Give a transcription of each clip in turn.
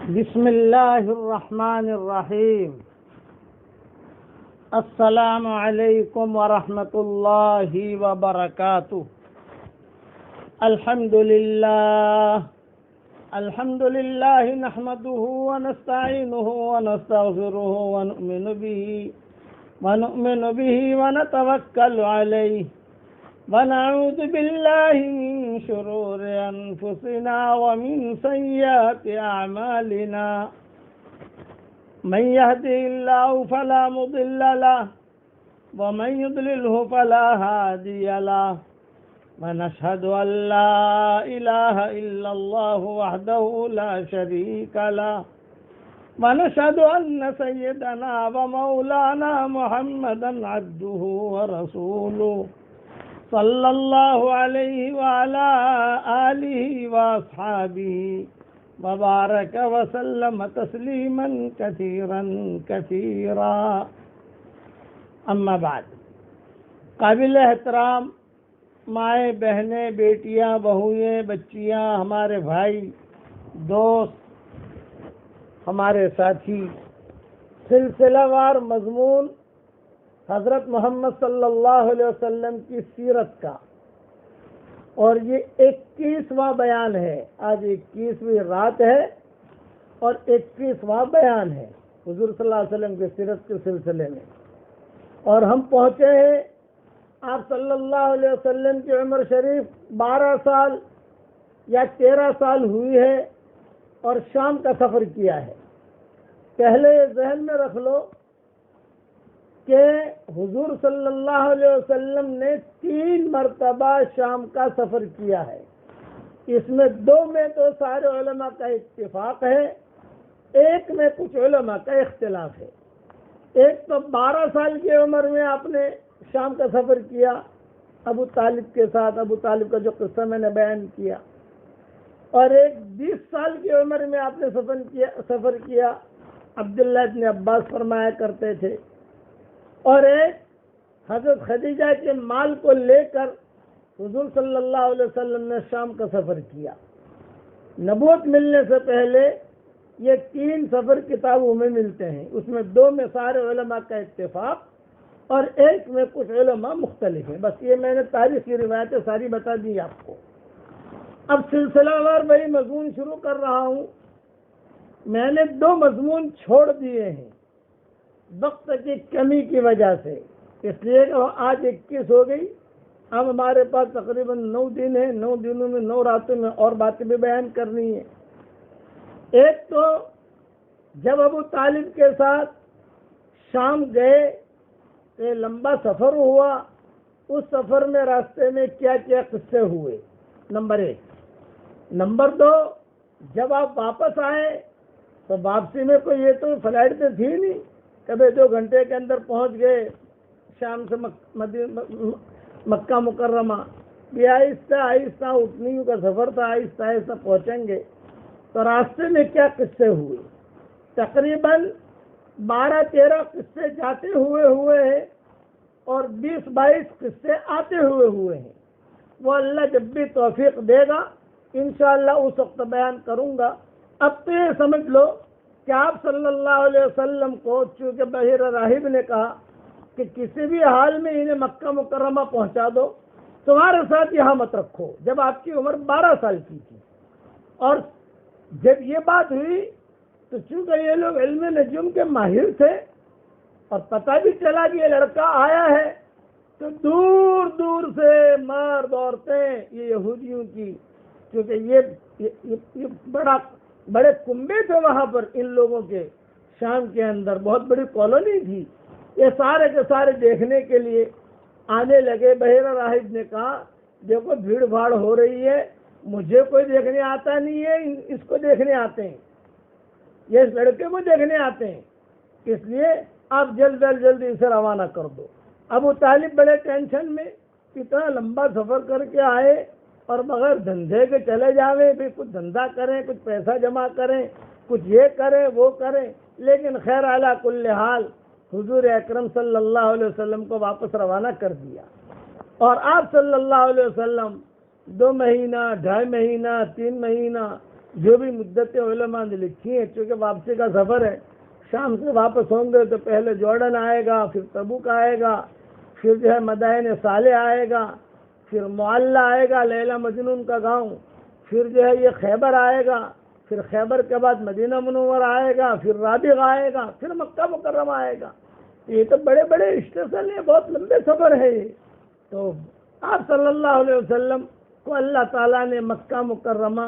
بسم اللہ الرحمن الرحیم۔ السلام علیکم ورحمۃ اللہ وبرکاتہ۔ الحمد للہ نحمده ونستعینه ونستغفره ونؤمن به ونتوکل علیہ ونعوذ باللہ من شرور انفسنا ومن سیئات اعمالنا من يهده الله فلا مضل له ومن يضلله فلا هادي له ونشهد ان لا اله الا الله وحده لا شريك له ونشهد ان سيدنا ومولانا محمدا عبده ورسوله صلی اللہ علیہ وعلى آلہ واصحابہ وبارک وسلم تسلیما کثیرا کثیرا۔ اما بعد، قابل احترام مائیں، بہنیں، بیٹیاں، بہوئیں، بچیاں، ہمارے بھائی، دوست، ہمارے ساتھی، سلسلہ وار مضمون حضرت محمد صلی اللہ علیہ وسلم کی سیرت کا، اور یہ 21واں بیان ہے۔ آج 21ویں رات ہے اور 21واں بیان ہے حضور صلی اللہ علیہ وسلم کی سیرت کے سلسلے میں، اور ہم پہنچے ہیں آپ صلی اللہ علیہ وسلم کی عمر شریف 12 سال یا 13 سال ہوئی ہے اور شام کا سفر کیا ہے۔ پہلے یہ ذہن میں رکھ لو کہ حضور صلی اللہ علیہ وسلم نے 3 مرتبہ شام کا سفر کیا ہے۔ اس میں 2 میں تو سارے علماء کا اتفاق ہے، ایک میں کچھ علماء کا اختلاف ہے۔ ایک تو 12 سال کی عمر میں آپ نے شام کا سفر کیا ابو طالب کے ساتھ، ابو طالب کا جو قصہ میں نے بیان کیا، اور ایک 20 سال کی عمر میں آپ نے سفر کیا، عبداللہ ابن عباس فرمایا کرتے تھے، اور ایک حضرت خدیجہ کے مال کو لے کر حضور صلی اللہ علیہ وسلم نے شام کا سفر کیا۔ نبوت ملنے سے پہلے یہ 3 سفر کتابوں میں ملتے ہیں، اس میں 2 میں سارے علماء کا اتفاق اور ایک میں کچھ علماء مختلف ہیں۔ بس یہ میں نے تاریخی روایتیں ساری بتا دی آپ کو۔ اب سلسلہ وار وہی مضمون شروع کر رہا ہوں۔ میں نے 2 مضمون چھوڑ دیے ہیں وقت کی کمی کی وجہ سے، اس لیے کہ آج 21 ہو گئی، اب ہمارے پاس تقریباً 9 دن ہیں، 9 دنوں میں 9 راتوں میں اور باتیں بھی بیان کرنی ہے۔ ایک تو جب ابو طالب کے ساتھ شام گئے، یہ لمبا سفر ہوا، اس سفر میں راستے میں کیا کیا قصے ہوئے، نمبر 1۔ نمبر 2، جب آپ واپس آئے تو واپسی میں کوئی یہ تو فلائٹ تو تھی نہیں، کبھی 2 گھنٹے کے اندر پہنچ گئے شام سے مکہ مکرمہ۔ یہ آہستہ آہستہ اٹھنیوں کا سفر تھا، آہستہ آہستہ پہنچیں گے۔ تو راستے میں کیا قصے ہوئے، تقریباً 12-13 قصے جاتے ہوئے ہیں اور 20-22 قصے آتے ہوئے ہیں۔ وہ اللہ جب بھی توفیق دے گا انشاءاللہ اس وقت بیان کروں گا۔ اب تو یہ سمجھ لو کہ آپ صلی اللہ علیہ وسلم کو چونکہ بحیر راہب نے کہا کہ کسی بھی حال میں انہیں مکہ مکرمہ پہنچا دو، تمہارے ساتھ یہاں مت رکھو، جب آپ کی عمر 12 سال کی تھی۔ اور جب یہ بات ہوئی تو چونکہ یہ لوگ علم نجوم کے ماہر تھے اور پتہ بھی چلا کہ یہ لڑکا آیا ہے، تو دور دور سے مرد عورتیں یہ یہودیوں کی، کیونکہ یہ بڑے کنبے تھے وہاں پر ان لوگوں کے، شام کے اندر بہت بڑی کالونی تھی، یہ سارے کے سارے دیکھنے کے لیے آنے لگے۔ بحیرہ راہب نے کہا دیکھو بھیڑ بھاڑ ہو رہی ہے، مجھے کوئی دیکھنے آتا نہیں ہے، اس کو دیکھنے آتے ہیں، یہ اس لڑکے کو دیکھنے آتے ہیں، اس لیے آپ جلدی اسے روانہ کر دو۔ ابو طالب بڑے ٹینشن میں، اتنا لمبا سفر کر کے آئے اور بغیر دھندے کے چلے جاویں، بھی کچھ دھندا کریں، کچھ پیسہ جمع کریں، کچھ یہ کریں وہ کریں، لیکن خیر علی کل حال حضور اکرم صلی اللہ علیہ وسلم کو واپس روانہ کر دیا، اور آپ صلی اللہ علیہ وسلم 2 مہینہ، 2.5 مہینہ، 3 مہینہ جو بھی مدتیں علماء نے لکھی ہیں، چونکہ واپسی کا سفر ہے، شام سے واپس ہوں گے تو پہلے جارڈن آئے گا، پھر تبوک آئے گا، پھر جو ہے مدائن صالح آئے گا، پھر معلّہ آئے گا لیلا مجنون کا گاؤں، پھر جو ہے یہ خیبر آئے گا، پھر خیبر کے بعد مدینہ منورہ آئے گا، پھر رابغ آئے گا، پھر مکہ مکرمہ آئے گا۔ یہ تو بڑے بڑے اسٹیشن ہیں، بہت لمبے سفر ہے یہ۔ تو آپ صلی اللہ علیہ وسلم کو اللہ تعالیٰ نے مکہ مکرمہ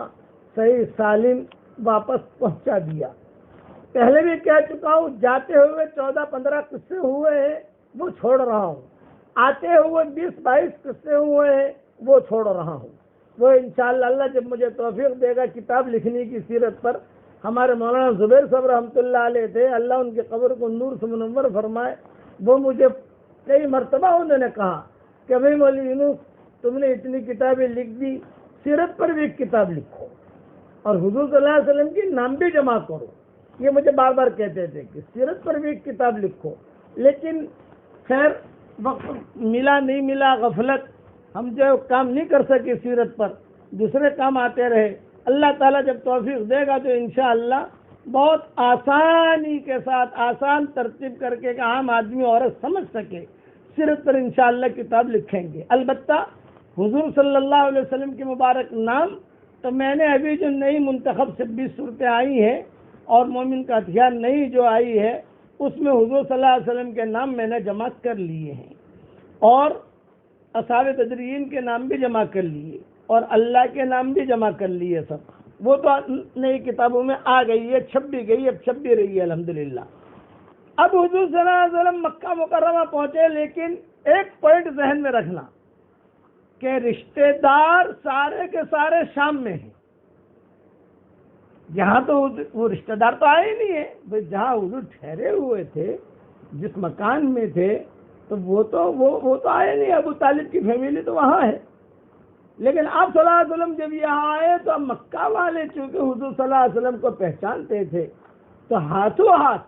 صحیح سالم واپس پہنچا دیا۔ پہلے بھی کہہ چکا ہوں، جاتے ہوئے 14-15 قصے ہوئے ہیں، وہ چھوڑ رہا ہوں۔ آتے ہوئے 20-22 قصے ہوئے ہیں، وہ چھوڑ رہا ہوں۔ وہ انشاءاللہ اللہ جب مجھے توفیق دے گا کتاب لکھنے کی سیرت پر، ہمارے مولانا زبیر صاحب رحمۃ اللہ علیہ تھے، اللہ ان کی قبر کو نور سے منور فرمائے، وہ مجھے کئی مرتبہ انہوں نے کہا کہ بھائی مولوی یونس تم نے اتنی کتابیں لکھ دی، سیرت پر بھی ایک کتاب لکھو اور حضور صلی اللہ علیہ وسلم کی نام بھی جمع کرو۔ یہ مجھے بار بار کہتے تھے کہ سیرت پر بھی ایک کتاب لکھو، لیکن خیر وقت ملا نہیں ملا، غفلت، ہم جو کام نہیں کر سکے سیرت پر، دوسرے کام آتے رہے۔ اللہ تعالیٰ جب توفیق دے گا تو انشاءاللہ بہت آسانی کے ساتھ، آسان ترتیب کر کے کہ عام آدمی عورت سمجھ سکے، سیرت پر انشاءاللہ کتاب لکھیں گے۔ البتہ حضور صلی اللہ علیہ وسلم کے مبارک نام تو میں نے ابھی جو نئی منتخب 26 صورتیں آئی ہیں اور مومن کا ہتھیار نئی جو آئی ہے، اس میں حضور صلی اللہ علیہ وسلم کے نام میں نے جمع کر لیے ہیں اور اصحاب تدرین کے نام بھی جمع کر لیے اور اللہ کے نام بھی جمع کر لیے سب۔ وہ تو نئی کتابوں میں آ گئی ہے، چھپ بھی گئی، اب چھپ بھی رہی ہے الحمدللہ۔ اب حضور صلی اللہ علیہ وسلم مکہ مکرمہ پہنچے، لیکن ایک پوائنٹ ذہن میں رکھنا کہ رشتہ دار سارے کے سارے شام میں ہیں۔ یہاں تو وہ رشتہ دار تو آئے نہیں ہے بھائی، جہاں حضور ٹھہرے ہوئے تھے، جس مکان میں تھے، تو وہ تو آئے نہیں۔ ابو طالب کی فیملی تو وہاں ہے، لیکن آپ صلی اللہ علیہ وسلم جب یہاں آئے تو اب مکہ والے چونکہ حضور صلی اللہ علیہ وسلم کو پہچانتے تھے، تو ہاتھوں ہاتھ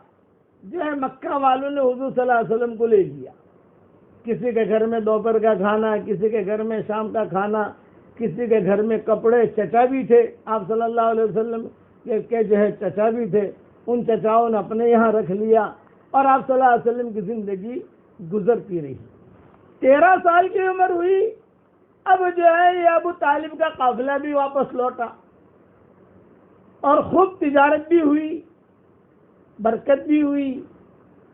جو ہے مکہ والوں نے حضور صلی اللہ علیہ وسلم کو لے لیا۔ کسی کے گھر میں دوپہر کا کھانا، کسی کے گھر میں شام کا کھانا، کسی کے گھر میں کپڑے، چچا بھی تھے آپ صلی اللہ علیہ وسلم کے جو ہے چچا بھی تھے، ان چچاؤں نے اپنے یہاں رکھ لیا اور آپ صلی اللہ علیہ وسلم کی زندگی گزرتی رہی۔ 13 سال کی عمر ہوئی، اب جو ہے یہ ابو طالب کا قافلہ بھی واپس لوٹا اور خوب تجارت بھی ہوئی، برکت بھی ہوئی۔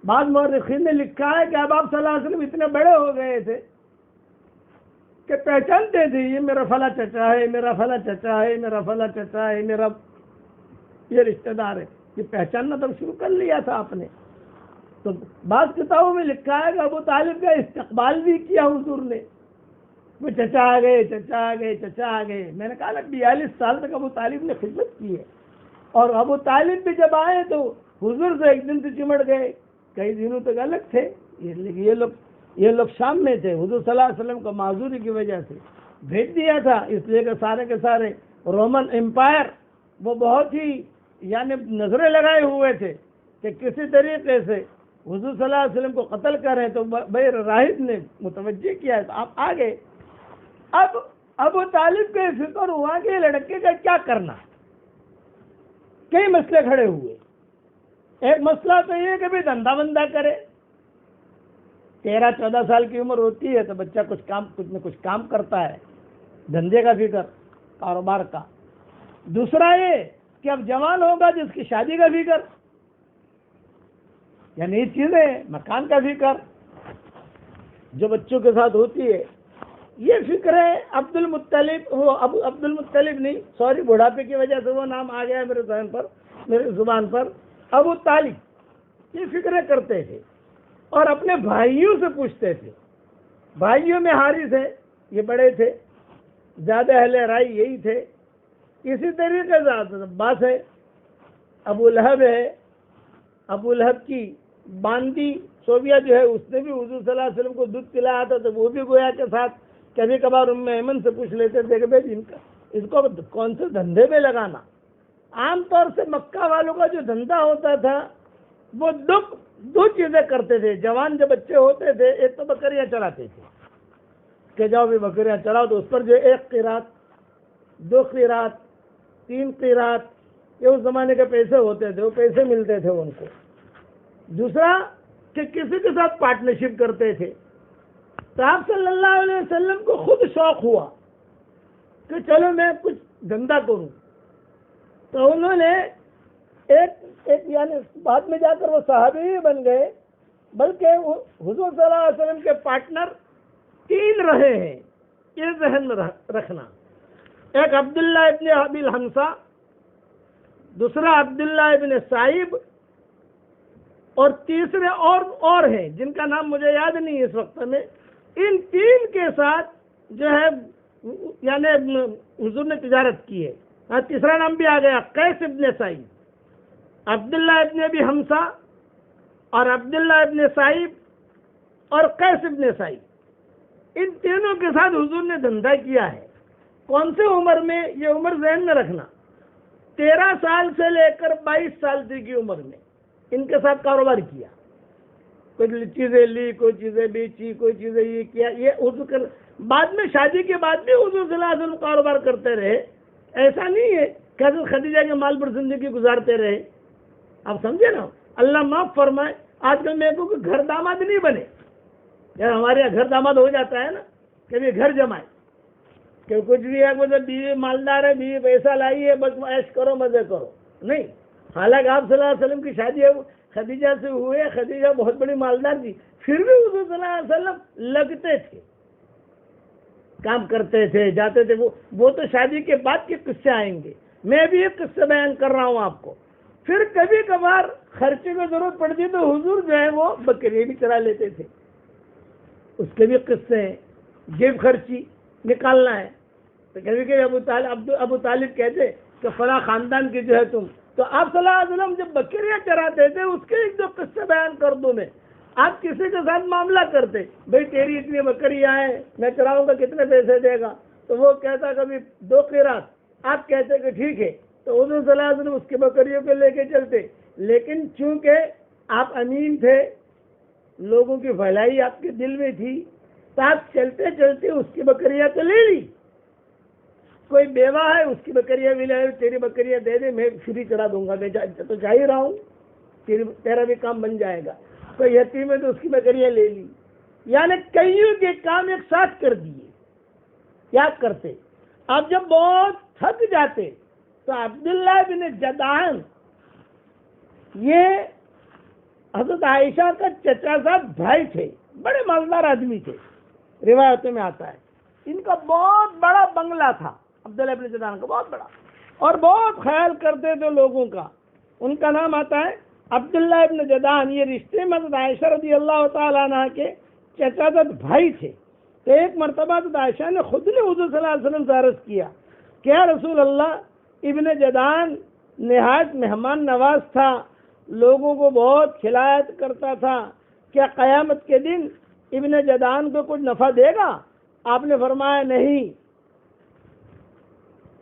بعض مورخین نے لکھا ہے کہ اب آپ صلی اللہ علیہ وسلم اتنے بڑے ہو گئے تھے کہ پہچانتے تھے یہ میرا فلاں چچا ہے، میرا فلاں چچا ہے، میرا فلاں چچا ہے، میرا یہ رشتہ دار ہے، یہ پہچاننا تب شروع کر لیا تھا آپ نے۔ تو بعض کتابوں میں لکھا ہے کہ ابو طالب کا استقبال بھی کیا حضور نے، وہ چچا آ گئے، چچا آ گئے، چچا آ گئے۔ میں نے کہا نا 42 سال تک ابو طالب نے خدمت کی ہے، اور ابو طالب بھی جب آئے تو حضور سے ایک دن سے چمٹ گئے، کئی دنوں تک الگ تھے۔ یہ لوگ شام میں تھے، حضور صلی اللہ علیہ وسلم کو معذوری کی وجہ سے بھیج دیا تھا، اس لیے کہ سارے کے سارے رومن امپائر وہ بہت ہی یعنی نظریں لگائے ہوئے تھے کہ کسی طریقے سے حضور صلی اللہ علیہ وسلم کو قتل کریں، تو بھائی راہب نے متوجہ کیا تو آپ آ گئے۔ اب ابو طالب کو فکر ہوا کہ لڑکے کا کیا کرنا، کئی مسئلے کھڑے ہوئے۔ ایک مسئلہ تو یہ کہ بھی دھندا بندہ کرے، 13-14 سال کی عمر ہوتی ہے تو بچہ کچھ نہ کچھ کام کرتا ہے، دھندے کا فکر، کاروبار کا۔ دوسرا یہ کہ اب جوان ہوگا جس کی شادی کا فکر، یعنی یہ چیزیں، مکان کا فکر جو بچوں کے ساتھ ہوتی ہے، یہ فکر ہے۔ عبد المطلب نہیں، سوری، بڑھاپے کی وجہ سے وہ نام آ گیا میرے ذہن پر، میری زبان پر، ابو طالب یہ فکریں کرتے تھے اور اپنے بھائیوں سے پوچھتے تھے۔ بھائیوں میں حارث ہے، یہ بڑے تھے، زیادہ اہل رائے یہی تھے۔ اسی طریقے سے عباس ہے، ابو لہب ہے، ابو لہب کی باندی صوبیہ جو ہے اس نے بھی حضور صلی اللہ علیہ وسلم کو دودھ پلایا تھا، تو وہ بھی گویا کے ساتھ کبھی کبھار ایمن سے پوچھ لیتے تھے کہ بھائی اس کو کون سے دھندے میں لگانا۔ عام طور سے مکہ والوں کا جو دھندا ہوتا تھا وہ دو چیزیں کرتے تھے۔ جوان جب بچے ہوتے تھے، ایک تو بکریاں چلاتے تھے کہ جاؤ بھی بکریاں چلاؤ، تو اس پر جو 1 قیرات 2 قیرات 3 قیرات، یہ اس زمانے کے پیسے ہوتے تھے، وہ پیسے ملتے تھے ان کو۔ دوسرا کہ کسی کے ساتھ پارٹنرشپ کرتے تھے۔ تو آپ صلی اللہ علیہ وسلم کو خود شوق ہوا کہ چلو میں کچھ دھندا کروں، تو انہوں نے ایک یعنی بعد میں جا کر وہ صحابی ہی بن گئے، بلکہ وہ حضور صلی اللہ علیہ وسلم کے پارٹنر 3 رہے ہیں، یہ ذہن میں رکھنا۔ ایک عبداللہ ابن ابی الحمصہ، دوسرا عبداللہ ابن سائب، اور تیسرے اور ہیں جن کا نام مجھے یاد نہیں اس وقت میں۔ ان 3 کے ساتھ جو ہے یعنی حضور نے تجارت کی ہے۔ تیسرا نام بھی آ گیا، قیس ابن سعید، عبداللہ ابن ابی حمصہ اور عبداللہ ابن سعید اور قیس ابن سعید، ان تینوں کے ساتھ حضور نے دھندا کیا ہے۔ کون سے عمر میں؟ یہ عمر ذہن میں رکھنا، 13 سال سے لے کر 22 سال تک کی عمر میں ان کے ساتھ کاروبار کیا، کوئی چیزیں لی، کوئی چیزیں بیچی، کوئی چیزیں یہ کیا، یہ حضور بعد میں شادی کے بعد بھی حضور صلی اللہ علیہ وسلم کاروبار کرتے رہے۔ ایسا نہیں ہے کہ حضرت خدیجہ کے مال پر زندگی گزارتے رہے۔ آپ سمجھے نا، اللہ معاف فرمائے، آج کل میرے کو گھر داماد نہیں بنے، یار ہمارے یہاں گھر داماد ہو جاتا ہے نا، کبھی گھر جمائے کہ کچھ بھی ہے، مطلب بیوی مالدار ہے، بیوی پیسہ لائی ہے، بس عیش کرو مزے کرو، نہیں۔ حالانکہ آپ صلی اللہ علیہ وسلم کی شادی خدیجہ سے ہوئے، خدیجہ بہت بڑی مالدار تھی، پھر بھی حضور صلی اللہ علیہ وسلم لگتے تھے، کام کرتے تھے، جاتے تھے۔ وہ تو شادی کے بعد کے قصے آئیں گے، میں بھی ایک قصہ بیان کر رہا ہوں آپ کو۔ پھر کبھی کبھار خرچے کی ضرورت پڑتی تو حضور جو ہے وہ بکریے بھی چرا لیتے تھے، اس کے بھی قصے ہیں۔ جیب خرچی نکالنا ہے تو کبھی کبھی ابو طالب کہتے کہ فلاں خاندان کی جو ہے تم، تو آپ صلی اللہ علیہ وسلم جب بکریاں چراتے تھے اس کے 1-2 قصے بیان کر دوں میں۔ آپ کسی کے ساتھ معاملہ کرتے، بھئی تیری اتنی بکریاں ہیں، میں چراؤں گا، کتنے پیسے دے گا؟ تو وہ کہتا کبھی 2 قیرات، آپ کہتے کہ ٹھیک ہے، تو حضور صلی اللہ علیہ وسلم اس کی بکریوں کو لے کے چلتے۔ لیکن چونکہ آپ امین تھے، لوگوں کی بھلائی آپ کے دل میں تھی، تو آپ چلتے چلتے اس کی بکریاں تو لے لی۔ کوئی بیوہ ہے، اس کی بکریاں بھی لے، تیری بکریاں دے دے، میں فری چڑھا دوں گا، میں تو چاہ ہی رہا ہوں، تیرا بھی کام بن جائے گا۔ کوئی یتیم ہے تو اس کی بکریاں لے لی، یعنی کئیوں کے کام ایک ساتھ کر دیے۔ کیا کرتے؟ اب جب بہت تھک جاتے تو عبداللہ بن جدعان، یہ حضرت عائشہ کا چچا صاحب بھائی تھے، بڑے مالدار آدمی تھے، روایتوں میں آتا ہے۔ ان کا بہت بڑا بنگلہ تھا، عبداللہ بن جدعان کا بہت بڑا، اور بہت خیال کرتے تھے لوگوں کا۔ ان کا نام آتا ہے عبداللہ ابن جدعان۔ یہ رشتے میں حضرت عائشہ رضی اللہ تعالیٰ عنہ کے چچا زاد بھائی تھے۔ تو ایک مرتبہ حضرت عائشہ نے خود نے حضور صلی اللہ علیہ وسلم سے عرض کیا کہ یا رسول اللہ، ابن جدعان نہایت مہمان نواز تھا، لوگوں کو بہت کھلایت کرتا تھا، کیا قیامت کے دن ابن جدعان کو کچھ نفع دے گا؟ آپ نے فرمایا نہیں،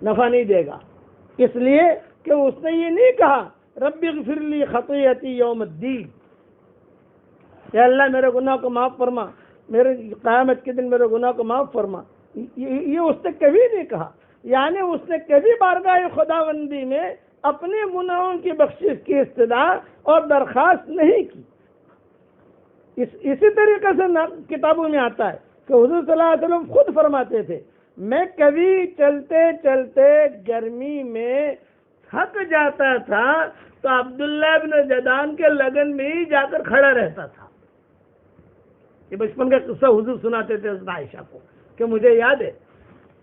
نفع نہیں دے گا، اس لیے کہ اس نے یہ نہیں کہا رب اغفر لی خطیئتی یوم الدین، کہ اللہ میرے گناہ کو معاف فرما، میرے قیامت کے دن میرے گناہ کو معاف فرما، یہ اس نے کبھی نہیں کہا۔ یعنی اس نے کبھی بارگاہ خداوندی میں اپنے گناہوں کی بخشش کی استدعا اور درخواست نہیں کی۔ اسی طریقے سے کتابوں میں آتا ہے کہ حضور صلی اللہ علیہ وسلم خود فرماتے تھے میں کبھی چلتے چلتے گرمی میں تھک جاتا تھا تو عبداللہ بن جدعان کے لگن میں ہی جا کر کھڑا رہتا تھا۔ یہ بچپن کا قصہ حضور سناتے تھے حضرت عائشہ کو کہ مجھے یاد ہے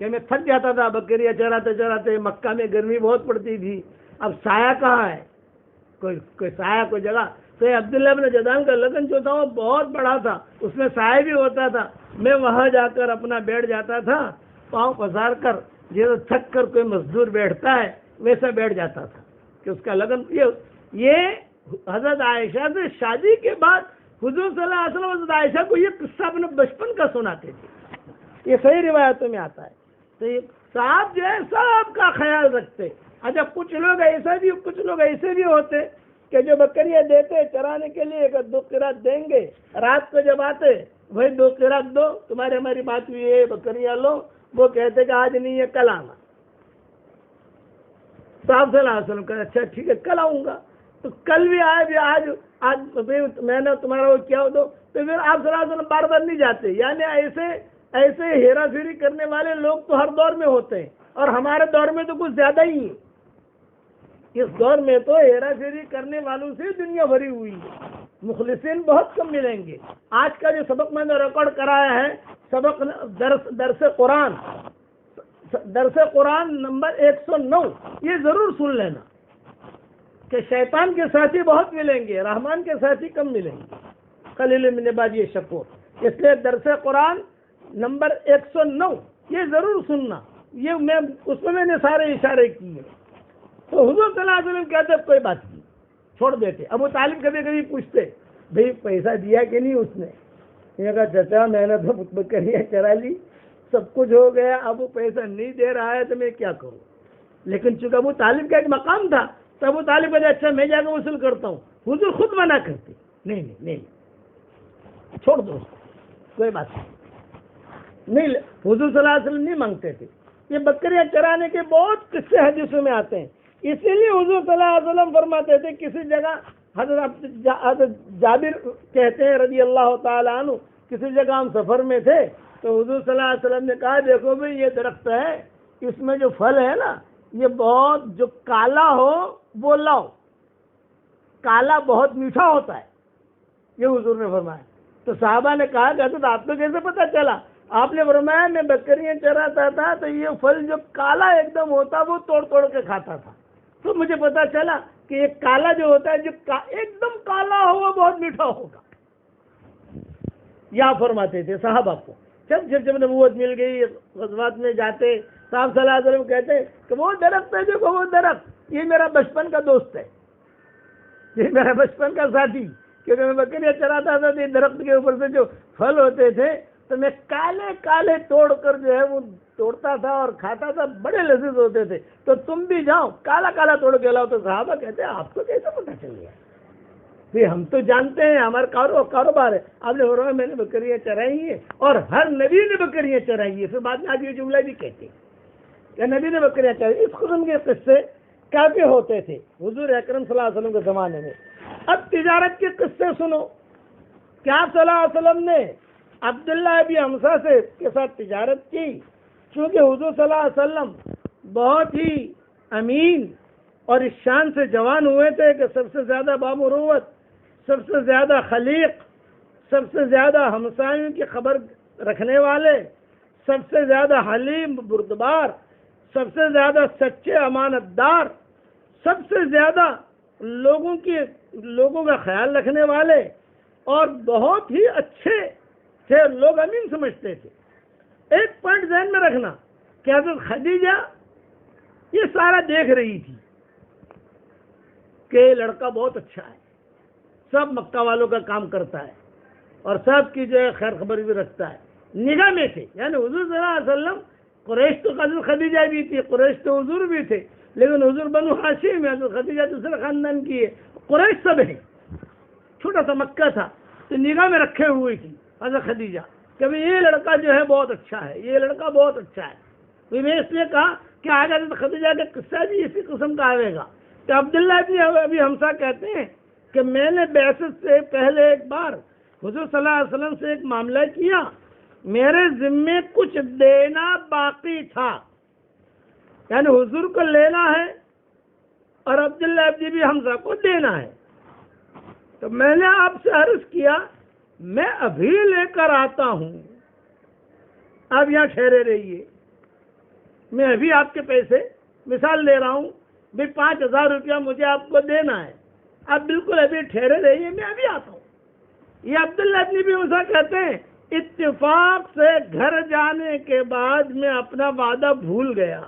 کہ میں تھک جاتا تھا بکریاں چراتے چراتے، مکہ میں گرمی بہت پڑتی تھی، اب سایہ کہاں ہے، کوئی سایہ کوئی جگہ، تو عبداللہ بن جدعان کا لگن جو تھا وہ بہت بڑا تھا، اس میں سایہ بھی ہوتا تھا، میں وہاں جا کر اپنا بیٹھ جاتا تھا، پاؤں پسار کر، جیسے تھک کر کوئی مزدور بیٹھتا ہے ویسا بیٹھ جاتا تھا کہ اس کا لگن۔ یہ حضرت عائشہ سے شادی کے بعد حضور صلی اللہ علیہ وسلم حضرت عائشہ کو یہ قصہ اپنے بچپن کا سناتے تھے، یہ صحیح روایتوں میں آتا ہے۔ تو یہ صاحب جو ہے سب کا خیال رکھتے۔ اچھا کچھ لوگ ایسے بھی ہوتے کہ جو بکریاں دیتے چرانے کے لیے 2 قیرات دیں گے، رات کو جب آتے بھائی 2 قیرات دو، تمہاری ہماری بات ہوئی ہے، بکریاں لو، وہ کہتے کہ آج نہیں ہے کل آنا۔ صاحب صلی اللہ علیہ وسلم کہا اچھا ٹھیک ہے کل آؤں گا. تو کل بھی آئے, آج میں نے تمہارا وہ کیا ہو تو پھر آپ صلی اللہ علیہ وسلم بار بار نہیں جاتے. یعنی ایسے ہیرا پھیری کرنے والے لوگ تو ہر دور میں ہوتے ہیں, اور ہمارے دور میں تو کچھ زیادہ ہی ہے. اس دور میں تو ہیرا پھیری کرنے والوں سے دنیا بھری ہوئی ہے, مخلصین بہت کم ملیں گے. آج کا جو سبق میں نے ریکارڈ کرایا ہے, سبق درس قرآن نمبر 109, یہ ضرور سن لینا کہ شیطان کے ساتھی بہت ملیں گے, رحمان کے ساتھی کم ملیں گے. قلیل من عبادی الشکور. اس لیے درس قرآن نمبر 109 یہ ضرور سننا. یہ اس میں نے سارے اشارے کیے. تو حضور صلی اللہ علیہ وسلم کہتے کوئی بات نہیں, چھوڑ دیتے. ابو طالب کبھی کبھی پوچھتے بھئی پیسہ دیا کہ نہیں اس نے. یہ کہا چچا میں نے تو بکریاں چرا لی, سب کچھ ہو گیا, اب وہ پیسہ نہیں دے رہا ہے تو میں کیا کروں. لیکن چونکہ ابو طالب کا ایک مقام تھا تو ابو طالب کہتے اچھا میں جا کے وصول کرتا ہوں. حضور خود منع کرتے, نہیں چھوڑ دو اس کو, کوئی بات نہیں. حضور صلی اللہ علیہ وسلم نہیں مانگتے تھے. یہ بکریاں چرانے کے بہت قصے حدیثوں میں آتے ہیں. اسی لیے حضور صلی اللہ علیہ وسلم فرماتے تھے, کسی جگہ حضرت جابر کہتے ہیں رضی اللہ تعالیٰ عنہ, کسی جگہ ہم سفر میں تھے تو حضور صلی اللہ علیہ وسلم نے کہا دیکھو بھئی یہ درخت ہے, اس میں جو پھل ہے نا یہ بہت جو کالا ہو وہ لاؤ, کالا بہت میٹھا ہوتا ہے. یہ حضور نے فرمایا. تو صحابہ نے کہا کہ حضرت آپ کو کیسے پتا چلا؟ آپ نے فرمایا میں بکریاں چراتا تھا تو یہ پھل جو کالا ایک دم ہوتا وہ توڑ توڑ کے کھاتا تھا, تو مجھے پتا چلا کہ یہ کالا جو ہوتا ہے جو ایک دم کالا ہو وہ بہت میٹھا ہوگا. یا فرماتے تھے صحابہ کو. جب نبوت مل گئی, غزوات میں جاتے, صاحب صلی اللہ علیہ وسلم کہتے کہ وہ درخت ہے دیکھو وہ درخت, یہ میرا بچپن کا دوست ہے, یہ میرا بچپن کا ساتھی. کیونکہ میں بکریاں چراتا تھا تو یہ درخت کے اوپر سے جو پھل ہوتے تھے تو میں کالے کالے توڑ کر جو ہے وہ توڑتا تھا اور کھاتا تھا, بڑے لذیذ ہوتے تھے. تو تم بھی جاؤ کالا کالا توڑ کے لاؤ. تو صحابہ کہتے ہیں آپ کو کیسے پتہ چل گیا؟ پھر ہم تو جانتے ہیں ہمارا کاروبار ہے. آپ نے فرمایا میں نے بکریاں چرائی ہیں اور ہر نبی نے بکریاں چرائی ہیں. پھر بعد میں آج یہ جملہ بھی کہتے ہیں کہ نبی نے بکریاں چرائی. اس قسم کے قصے کافی ہوتے تھے حضور اکرم صلی اللہ علیہ وسلم کے زمانے میں. اب تجارت کے قصے سنو کہ آپ صلی اللہ علیہ وسلم نے عبداللہ ابن حمزہ کے ساتھ تجارت کی. چونکہ حضور صلی اللہ علیہ وسلم بہت ہی امین اور اس شان سے جوان ہوئے تھے کہ سب سے زیادہ بامروت, سب سے زیادہ خلیق, سب سے زیادہ ہمسایوں کی خبر رکھنے والے, سب سے زیادہ حلیم بردبار, سب سے زیادہ سچے امانت دار, سب سے زیادہ لوگوں کا خیال رکھنے والے اور بہت ہی اچھے تھے. لوگ امین سمجھتے تھے. ایک پوائنٹ ذہن میں رکھنا کہ حضرت خدیجہ یہ سارا دیکھ رہی تھی کہ یہ لڑکا بہت اچھا ہے, سب مکہ والوں کا کام کرتا ہے اور سب کی جو ہے خیر خبر بھی رکھتا ہے. نگاہ میں تھے. یعنی حضور صلی اللہ علیہ وسلم, قریش تو حضرت خدیجہ بھی تھی, قریش تو حضور بھی تھے, لیکن حضور بنو ہاشم ہے, حضرت خدیجہ دوسرے خاندان کی ہے, قریش سب ہے. چھوٹا سا مکہ تھا تو نگاہ میں رکھے ہوئی تھی حضرت خدیجہ کہ یہ لڑکا جو ہے بہت اچھا ہے, یہ لڑکا بہت اچھا ہے. تو میں اس لیے کہا کہ آج حضرت خدیجہ کا قصہ بھی اسی قسم کا آئے گا. کہ عبداللہ ابن حمزہ کہتے ہیں کہ میں نے بعثت سے پہلے ایک بار حضور صلی اللہ علیہ وسلم سے ایک معاملہ کیا, میرے ذمے کچھ دینا باقی تھا. یعنی حضور کو لینا ہے اور عبداللہ ابن حمزہ کو دینا ہے. تو میں نے آپ سے عرض کیا میں ابھی لے کر آتا ہوں, آپ یہاں ٹھہرے رہیے, میں ابھی آپ کے پیسے مثال لے رہا ہوں بھی 5,000 روپیہ مجھے آپ کو دینا ہے, آپ بالکل ابھی ٹھہرے رہیے, میں ابھی آتا ہوں. یہ عبداللہ ابن حمزہ کہتے ہیں اتفاق سے گھر جانے کے بعد میں اپنا وعدہ بھول گیا.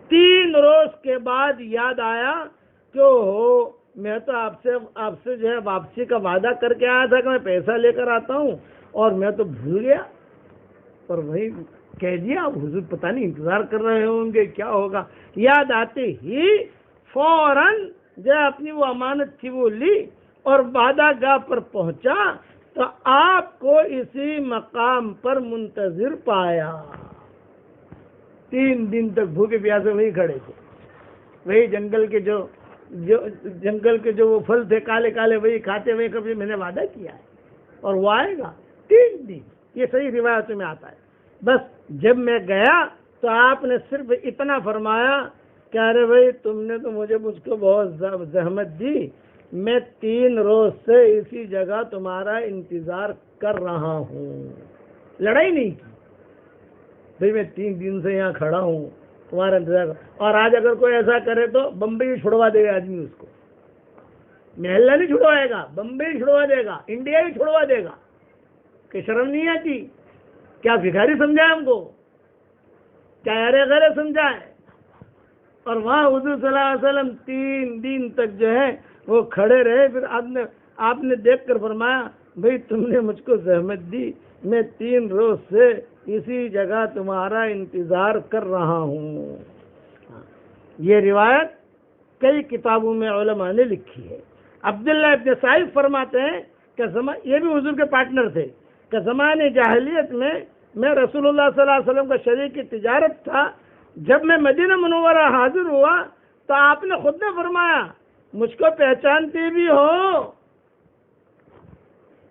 3 روز کے بعد یاد آیا کہ میں تو آپ سے جو ہے واپسی کا وعدہ کر کے آیا تھا کہ میں پیسہ لے کر آتا ہوں اور میں تو بھول گیا. اور وہی کہہ دیا, اب حضور پتہ نہیں انتظار کر رہے ہوں گے کیا ہوگا. یاد آتے ہی فوراً جو اپنی وہ امانت تھی وہ لی اور وعدہ گاہ پر پہنچا تو آپ کو اسی مقام پر منتظر پایا. 3 دن تک بھوکے پیاسے وہی کھڑے تھے، وہی جنگل کے جو وہ پھل تھے کالے کالے وہی کھاتے، وہی کبھی میں نے وعدہ کیا ہے اور وہ آئے گا 3 دن، یہ صحیح روایتوں میں آتا ہے۔ بس جب میں گیا تو آپ نے صرف اتنا فرمایا کہ ارے بھائی تم نے تو مجھ کو بہت زحمت دی، میں 3 روز سے اسی جگہ تمہارا انتظار کر رہا ہوں، لڑائی نہیں کی بھائی، میں 3 دن سے یہاں کھڑا ہوں تمہارا انتظار کر۔ اور آج اگر کوئی ایسا کرے تو بمبئی چھڑوا دے گا آدمی، اس کو محلہ نہیں چھڑوائے گا، بمبئی چھڑوا دے گا، انڈیا ہی چھڑوا دے گا، کہ شرم نہیں آتی؟ کیا بھکاری سمجھا ہم کو؟ کیا ارے غیرے سمجھا ہے؟ اور وہاں حضور صلی اللہ علیہ وسلم 3 دن تک جو ہے وہ کھڑے رہے۔ پھر آپ نے دیکھ کر فرمایا بھئی تم نے مجھ کو زحمت دی، میں 3 روز سے اسی جگہ تمہارا انتظار کر رہا ہوں۔ یہ روایت کئی کتابوں میں علماء نے لکھی ہے۔ عبداللہ ابن سعید فرماتے ہیں کہ یہ بھی حضور کے پارٹنر تھے کہ زمانے جاہلیت میں رسول اللہ صلی اللہ علیہ وسلم کا شریک تجارت تھا، جب میں مدینہ منورہ حاضر ہوا تو آپ نے خود نے فرمایا مجھ کو پہچانتے بھی ہو؟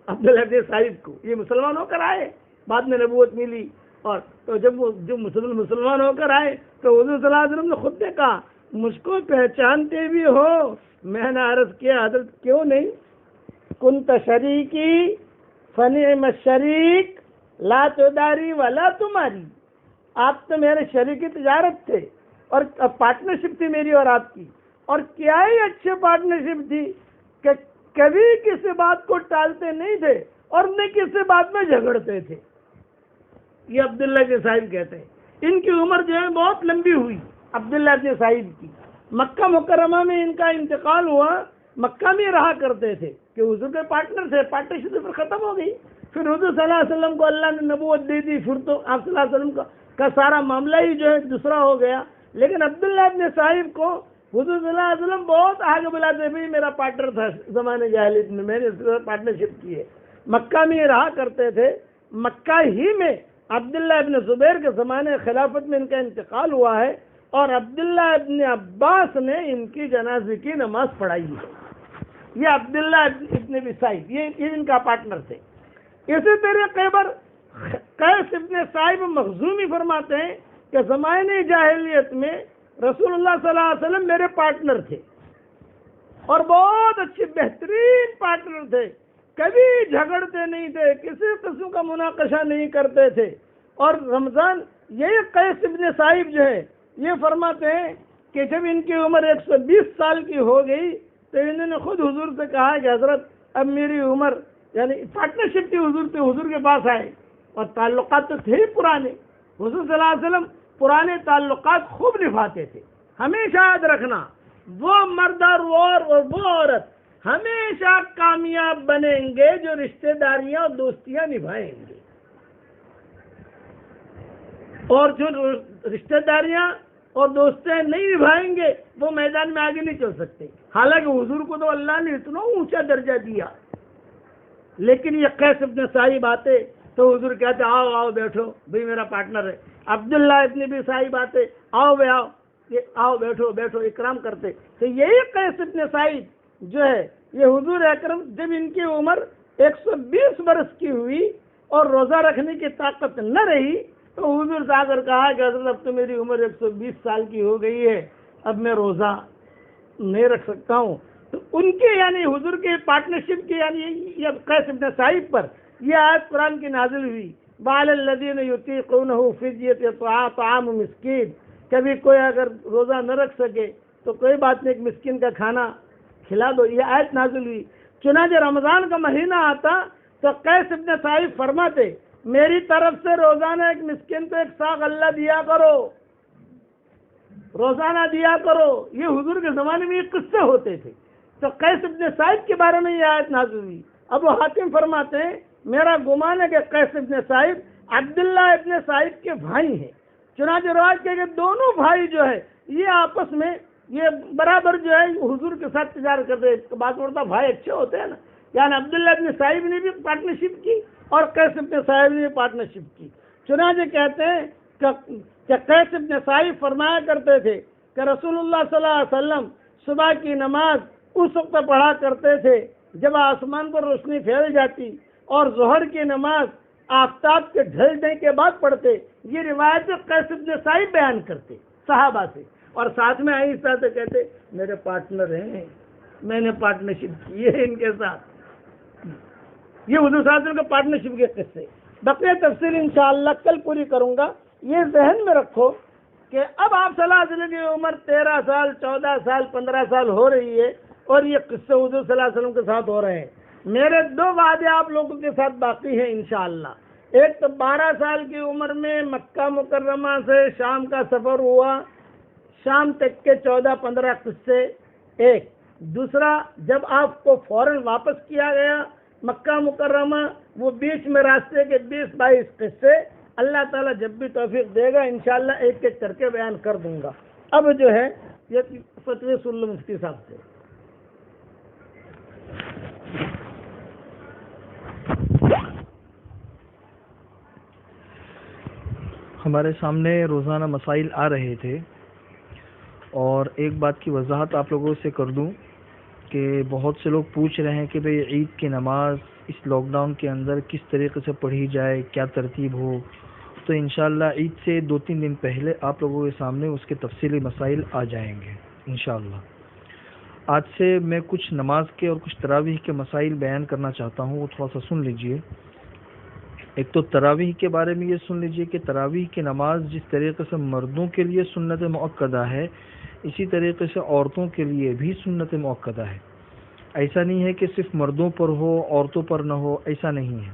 عبداللہ ابن سعید کو، یہ مسلمان ہو کر آئے، بعد میں نبوت ملی، اور تو جب وہ مسلمان ہو کر آئے تو حضور صلی اللہ علیہ وسلم نے خود نے کہا مجھ کو پہچانتے بھی ہو؟ میں نے عرض کیا حضرت کیوں نہیں، کنت شریکی فنعم الشریک لا تداری ولا تماری، آپ تو میرے شریک تجارت تھے اور پارٹنرشپ تھی میری اور آپ کی، اور کیا ہی اچھے پارٹنرشپ تھی کہ کبھی کسی بات کو ٹالتے نہیں تھے اور نہ کسی بات میں جھگڑتے تھے۔ یہ عبداللہ کے صاحب کہتے ہیں، ان کی عمر جو ہے بہت لمبی ہوئی عبداللہ ابن سعید کی۔ مکہ مکرمہ میں ان کا انتقال ہوا، مکہ میں رہا کرتے تھے کہ حضور کے پارٹنر تھے، پارٹنرشپ پھر ختم ہو گئی، پھر حضور صلی اللہ علیہ وسلم کو اللہ نے نبوت دے دی، پھر تو آپ صلی اللہ علیہ وسلم کا سارا معاملہ ہی جو ہے دوسرا ہو گیا۔ لیکن عبداللہ ابن صاحب کو حضور صلی اللہ علیہ وسلم بہت آگے بلاتے بھی، میرا پارٹنر تھا زمانے جاہلیت میں نے اس کے ساتھ پارٹنرشپ کی ہے۔ مکہ میں رہا کرتے تھے، مکہ ہی میں عبداللہ ابن زبیر کے زمانے خلافت میں ان کا انتقال ہوا ہے، اور عبداللہ ابن عباس نے ان کی جنازے کی نماز پڑھائی ہے۔ یہ عبداللہ ابن سعید یہ ان کا پارٹنر تھے۔ اسی طریقے پر قیس ابن سعید مخزومی فرماتے ہیں کہ زمانے جاہلیت میں رسول اللہ صلی اللہ علیہ وسلم میرے پارٹنر تھے اور بہت اچھے بہترین پارٹنر تھے، کبھی جھگڑتے نہیں تھے، کسی قسم کا مناقشہ نہیں کرتے تھے۔ اور رمضان یہ قیس ابن سعید جو ہے یہ فرماتے ہیں کہ جب ان کی عمر 120 سال کی ہو گئی تو انہوں نے خود حضور سے کہا کہ حضرت اب میری عمر، یعنی پارٹنرشپ تھی حضور کے پاس آئے، اور تعلقات تو تھے پرانے، حضور صلی اللہ علیہ وسلم پرانے تعلقات خوب نبھاتے تھے۔ ہمیشہ یاد رکھنا وہ مرد اور وہ عورت ہمیشہ کامیاب بنیں گے جو رشتہ داریاں اور دوستیاں نبھائیں گے، اور جو رشتہ داریاں اور دوستیں نہیں نبھائیں گے وہ میدان میں آگے نہیں چل سکتے۔ حالانکہ حضور کو تو اللہ نے اتنا اونچا درجہ دیا، لیکن یہ قیس ابن سعید آتے تو حضور کہتے آؤ آؤ بیٹھو بھئی میرا پارٹنر ہے۔ عبداللہ ابن بھی سعید آتے آؤ بے آؤ، یہ آؤ بیٹھو بیٹھو، اکرام کرتے۔ تو یہی قیس ابن سعید جو ہے یہ حضور اکرم جب ان کی عمر 120 برس کی ہوئی اور روزہ رکھنے کی طاقت نہ رہی تو حضور سے آ کر کہا کہ حضرت اب تو میری عمر 120 سال کی ہو گئی ہے، اب میں روزہ نہیں رکھ سکتا ہوں۔ تو ان کے یعنی حضور کے پارٹنرشپ کی یعنی یہ قیس ابن سعید پر یہ آیت قرآن کی نازل ہوئی، بَعَلَى الَّذِينَ يُطِيقُونَهُ فِدْيَةٌ طَعَامُ مِسْكِينٍ، کبھی کوئی اگر روزہ نہ رکھ سکے تو کوئی بات نہیں، ایک مسکین کا کھانا کھلا دو، یہ آیت نازل ہوئی۔ چنانچہ رمضان کا مہینہ آتا تو قیس ابن سعید فرماتے میری طرف سے روزانہ ایک مسکین کو 1 سا غلہ دیا کرو، روزانہ دیا کرو۔ یہ حضور کے زمانے میں یہ قصے ہوتے تھے۔ تو قیس ابن سعید کے بارے میں یہ آیت نازل ہوئی۔ ابو حاتم فرماتے ہیں میرا گمان ہے کہ قیس ابن سعید عبداللہ ابن سعید کے بھائی ہیں۔ چنانچہ روایت کہ دونوں بھائی جو ہے یہ آپس میں یہ برابر جو ہے حضور کے ساتھ تجارت کرتے ہیں۔ بات کرتا بھائی اچھے ہوتے ہیں نا، یعنی عبداللہ ابن سعید نے بھی پارٹنرشپ کی اور قیس ابن سعید نے بھی پارٹنرشپ کی۔ چنانچہ کہتے ہیں کہ کہ قیس بن سعید فرمایا کرتے تھے کہ رسول اللہ صلی اللہ علیہ وسلم صبح کی نماز اس وقت پڑھا کرتے تھے جب آسمان پر روشنی پھیل جاتی، اور ظہر کی نماز آفتاب کے ڈھلنے کے بعد پڑھتے۔ یہ روایت قیس بن سعید بیان کرتے صحابہ سے، اور ساتھ میں آہستہ سے کہتے میرے پارٹنر ہیں، میں نے پارٹنرشپ کی ہے ان کے ساتھ۔ یہ حضور صلی اللہ علیہ وسلم کے پارٹنرشپ کے قصے، بقیہ تفصیل انشاءاللہ کل پوری کروں گا۔ یہ ذہن میں رکھو کہ اب آپ صلی اللہ علیہ وسلم کی عمر 13 سال 14 سال 15 سال ہو رہی ہے، اور یہ قصے حضور صلی اللہ علیہ وسلم کے ساتھ ہو رہے ہیں۔ میرے 2 وعدے آپ لوگوں کے ساتھ باقی ہیں انشاءاللہ۔ ایک تو 12 سال کی عمر میں مکہ مکرمہ سے شام کا سفر ہوا، شام تک کے 14-15 قصے ایک۔ دوسرا، جب آپ کو فوراً واپس کیا گیا مکہ مکرمہ، وہ بیچ میں راستے کے 20-22 قصے اللہ تعالیٰ جب بھی توفیق دے گا انشاءاللہ ایک ایک کر کے بیان کر دوں گا۔ اب جو ہے یہ فتوی سن لو مفتی صاحب سے۔ ہمارے سامنے روزانہ مسائل آ رہے تھے، اور ایک بات کی وضاحت آپ لوگوں سے کر دوں کہ بہت سے لوگ پوچھ رہے ہیں کہ بھئی عید کی نماز اس لاک ڈاؤن کے اندر کس طریقے سے پڑھی جائے، کیا ترتیب ہو۔ تو انشاءاللہ عید سے 2-3 دن پہلے آپ لوگوں کے سامنے اس کے تفصیلی مسائل آ جائیں گے انشاءاللہ۔ آج سے میں کچھ نماز کے اور کچھ تراویح کے مسائل بیان کرنا چاہتا ہوں، وہ تھوڑا سا سن لیجئے۔ ایک تو تراویح کے بارے میں یہ سن لیجئے کہ تراویح کی نماز جس طریقے سے مردوں کے لیے سنت مؤکدہ ہے، اسی طریقے سے عورتوں کے لیے بھی سنت مؤکدہ ہے۔ ایسا نہیں ہے کہ صرف مردوں پر ہو عورتوں پر نہ ہو، ایسا نہیں ہے۔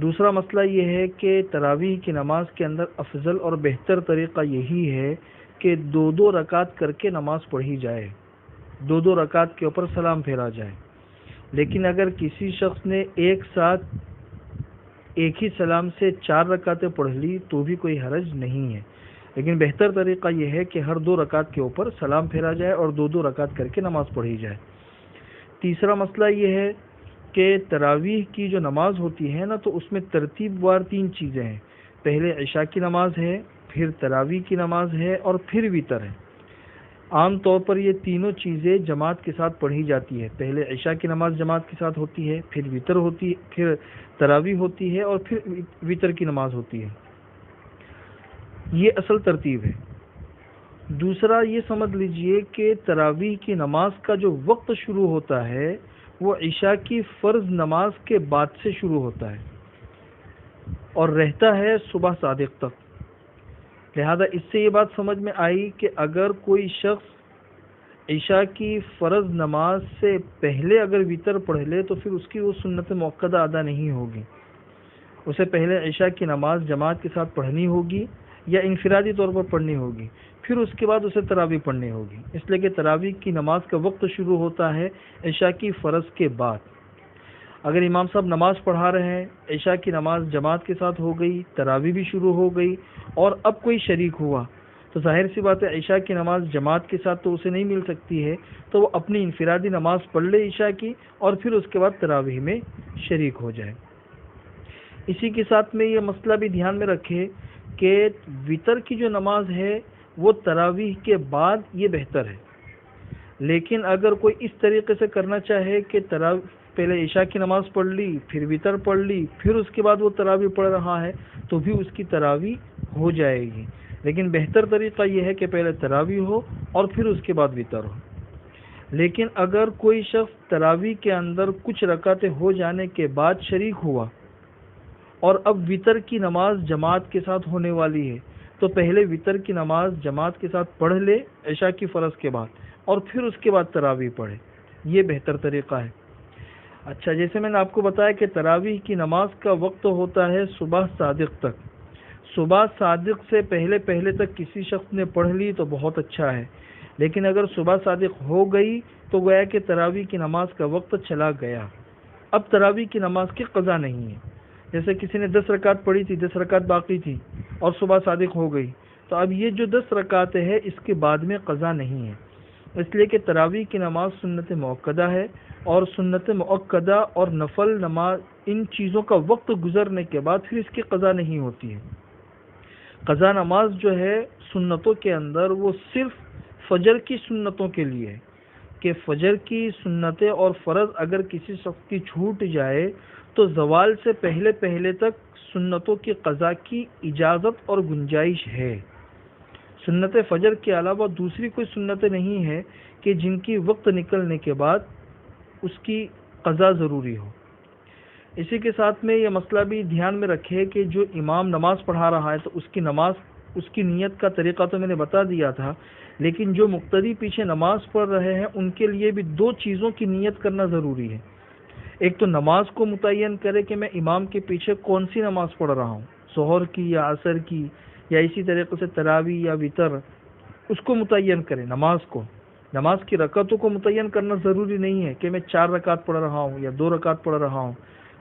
دوسرا مسئلہ یہ ہے کہ تراویح کی نماز کے اندر افضل اور بہتر طریقہ یہی ہے کہ 2 رکعت کر کے نماز پڑھی جائے، 2 رکعت کے اوپر سلام پھیرا جائے۔ لیکن اگر کسی شخص نے ایک ساتھ ایک ہی سلام سے 4 رکعتیں پڑھ لی تو بھی کوئی حرج نہیں ہے، لیکن بہتر طریقہ یہ ہے کہ ہر 2 رکعت کے اوپر سلام پھیرا جائے اور 2 رکعت کر کے نماز پڑھی جائے۔ تیسرا مسئلہ یہ ہے کہ تراویح کی جو نماز ہوتی ہے نا، تو اس میں ترتیب وار 3 چیزیں ہیں۔ پہلے عشاء کی نماز ہے، پھر تراویح کی نماز ہے، اور پھر وتر ہے۔ عام طور پر یہ تینوں چیزیں جماعت کے ساتھ پڑھی جاتی ہے۔ پہلے عشاء کی نماز جماعت کے ساتھ ہوتی ہے، پھر وتر ہوتی ہے، پھر تراویح ہوتی ہے، اور پھر وتر کی نماز ہوتی ہے۔ یہ اصل ترتیب ہے۔ دوسرا یہ سمجھ لیجئے کہ تراویح کی نماز کا جو وقت شروع ہوتا ہے وہ عشاء کی فرض نماز کے بعد سے شروع ہوتا ہے اور رہتا ہے صبح صادق تک۔ لہذا اس سے یہ بات سمجھ میں آئی کہ اگر کوئی شخص عشاء کی فرض نماز سے پہلے اگر وتر پڑھ لے تو پھر اس کی وہ سنت مؤکدہ ادا نہیں ہوگی۔ اسے پہلے عشاء کی نماز جماعت کے ساتھ پڑھنی ہوگی یا انفرادی طور پر پڑھنی ہوگی، پھر اس کے بعد اسے تراویح پڑھنی ہوگی، اس لیے کہ تراویح کی نماز کا وقت شروع ہوتا ہے عشاء کی فرض کے بعد۔ اگر امام صاحب نماز پڑھا رہے ہیں، عشاء کی نماز جماعت کے ساتھ ہو گئی، تراویح بھی شروع ہو گئی، اور اب کوئی شریک ہوا تو ظاہر سی بات ہے عشاء کی نماز جماعت کے ساتھ تو اسے نہیں مل سکتی ہے، تو وہ اپنی انفرادی نماز پڑھ لے عشاء کی، اور پھر اس کے بعد تراویح میں شریک ہو جائے۔ اسی کے ساتھ میں یہ مسئلہ بھی دھیان میں رکھے کہ وتر کی جو نماز ہے وہ تراویح کے بعد یہ بہتر ہے، لیکن اگر کوئی اس طریقے سے کرنا چاہے کہ پہلے عشاء کی نماز پڑھ لی، پھر وتر پڑھ لی، پھر اس کے بعد وہ تراویح پڑھ رہا ہے تو بھی اس کی تراویح ہو جائے گی، لیکن بہتر طریقہ یہ ہے کہ پہلے تراویح ہو اور پھر اس کے بعد وتر ہو۔ لیکن اگر کوئی شخص تراویح کے اندر کچھ رکعتیں ہو جانے کے بعد شریک ہوا اور اب وتر کی نماز جماعت کے ساتھ ہونے والی ہے تو پہلے وتر کی نماز جماعت کے ساتھ پڑھ لے عشاء کی فرض کے بعد، اور پھر اس کے بعد تراویح پڑھے، یہ بہتر طریقہ ہے۔ اچھا، جیسے میں نے آپ کو بتایا کہ تراویح کی نماز کا وقت ہوتا ہے صبح صادق تک۔ صبح صادق سے پہلے تک کسی شخص نے پڑھ لی تو بہت اچھا ہے، لیکن اگر صبح صادق ہو گئی تو گویا کہ تراویح کی نماز کا وقت چلا گیا، اب تراویح کی نماز کی قضا نہیں ہے۔ جیسے کسی نے 10 رکعت پڑھی تھی، 10 رکعت باقی تھی اور صبح صادق ہو گئی، تو اب یہ جو 10 رکعتیں ہیں اس کے بعد میں قضا نہیں ہے، اس لیے کہ تراویح کی نماز سنت مؤکدہ ہے، اور سنت مؤکدہ اور نفل نماز ان چیزوں کا وقت گزرنے کے بعد پھر اس کی قضا نہیں ہوتی ہے۔ قضا نماز جو ہے سنتوں کے اندر وہ صرف فجر کی سنتوں کے لیے ہے کہ فجر کی سنتیں اور فرض اگر کسی شخص کی چھوٹ جائے تو زوال سے پہلے پہلے تک سنتوں کی قضا کی اجازت اور گنجائش ہے۔ سنت فجر کے علاوہ دوسری کوئی سنتیں نہیں ہے کہ جن کی وقت نکلنے کے بعد اس کی قضا ضروری ہو۔ اسی کے ساتھ میں یہ مسئلہ بھی دھیان میں رکھے کہ جو امام نماز پڑھا رہا ہے تو اس کی نیت کا طریقہ تو میں نے بتا دیا تھا، لیکن جو مقتدی پیچھے نماز پڑھ رہے ہیں ان کے لیے بھی دو چیزوں کی نیت کرنا ضروری ہے۔ ایک تو نماز کو متعین کرے کہ میں امام کے پیچھے کون سی نماز پڑھ رہا ہوں، ظہر کی یا عصر کی یا اسی طریقے سے تراویح یا وتر، اس کو متعین کرے۔ نماز کی رکعتوں کو متعین کرنا ضروری نہیں ہے کہ میں 4 رکعت پڑھ رہا ہوں یا 2 رکعت پڑھ رہا ہوں،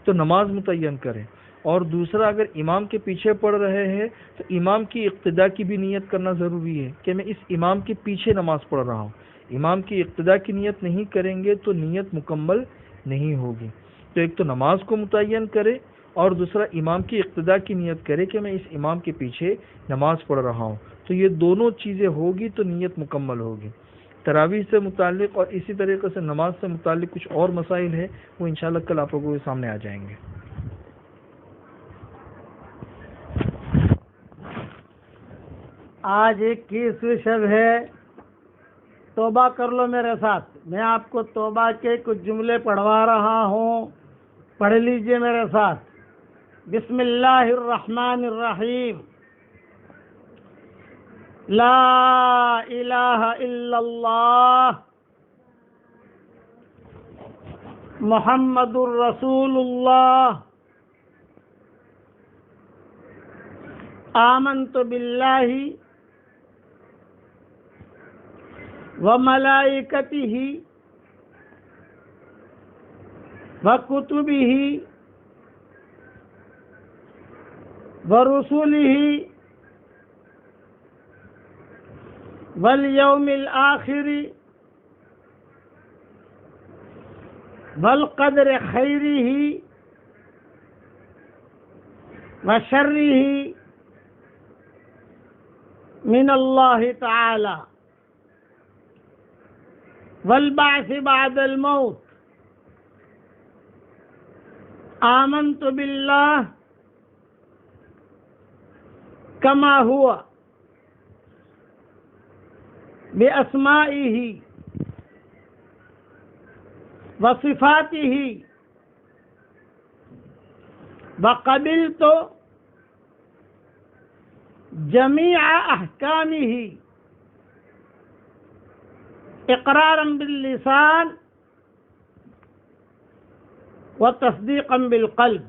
تو نماز متعین کرے۔ اور دوسرا، اگر امام کے پیچھے پڑھ رہے ہیں تو امام کی اقتداء کی بھی نیت کرنا ضروری ہے کہ میں اس امام کے پیچھے نماز پڑھ رہا ہوں۔ امام کی اقتداء کی نیت نہیں کریں گے تو نیت مکمل نہیں ہوگی۔ تو ایک تو نماز کو متعین کرے اور دوسرا امام کی اقتداء کی نیت کرے کہ میں اس امام کے پیچھے نماز پڑھ رہا ہوں۔ تو یہ دونوں چیزیں ہوگی تو نیت مکمل ہوگی۔ تراویح سے متعلق اور اسی طریقے سے نماز سے متعلق کچھ اور مسائل ہیں، وہ انشاءاللہ کل آپ لوگوں کے سامنے آ جائیں گے۔ آج 21ویں شب ہے، توبہ کر لو میرے ساتھ۔ میں آپ کو توبہ کے کچھ جملے پڑھوا رہا ہوں، پڑھ لیجئے میرے ساتھ۔ بسم اللہ الرحمن الرحیم۔ لا الہ الا اللہ محمد الرسول اللہ۔ آمنت باللہ وملائکتہ وکتبہ ورسلہ والیوم الآخر والقدر خیرہ وشرہ من اللہ تعالی والبعث بعد الموت۔ آمنت باللہ کما ہوا بأسمائہ وصفاتہ وقبلت جميع احکامہ اقرارا باللسان وتصدیقا بالقلب۔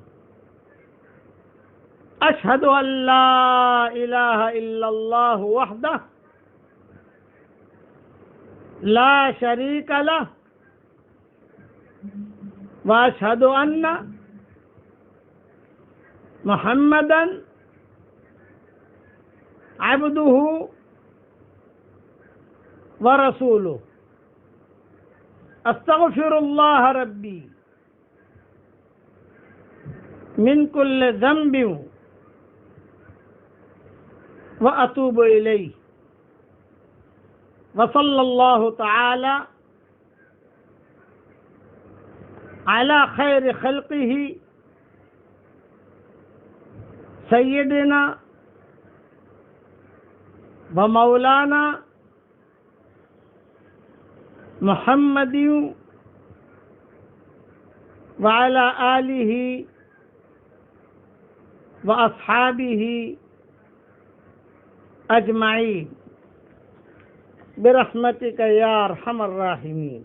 اشہد ان لا الہ الا اللہ وحدہ لا شریک لہ واشہد ان محمدا عبدہ ورسولہ۔ استغفر اللہ ربی من کل ذنب واتوب الیہ۔ وصلی اللہ تعالی علی خیر خلقہ سیدنا ومولانا محمد وعلی آلہ واصحابہ اجمعین برحمتک یا ارحم الراحمین۔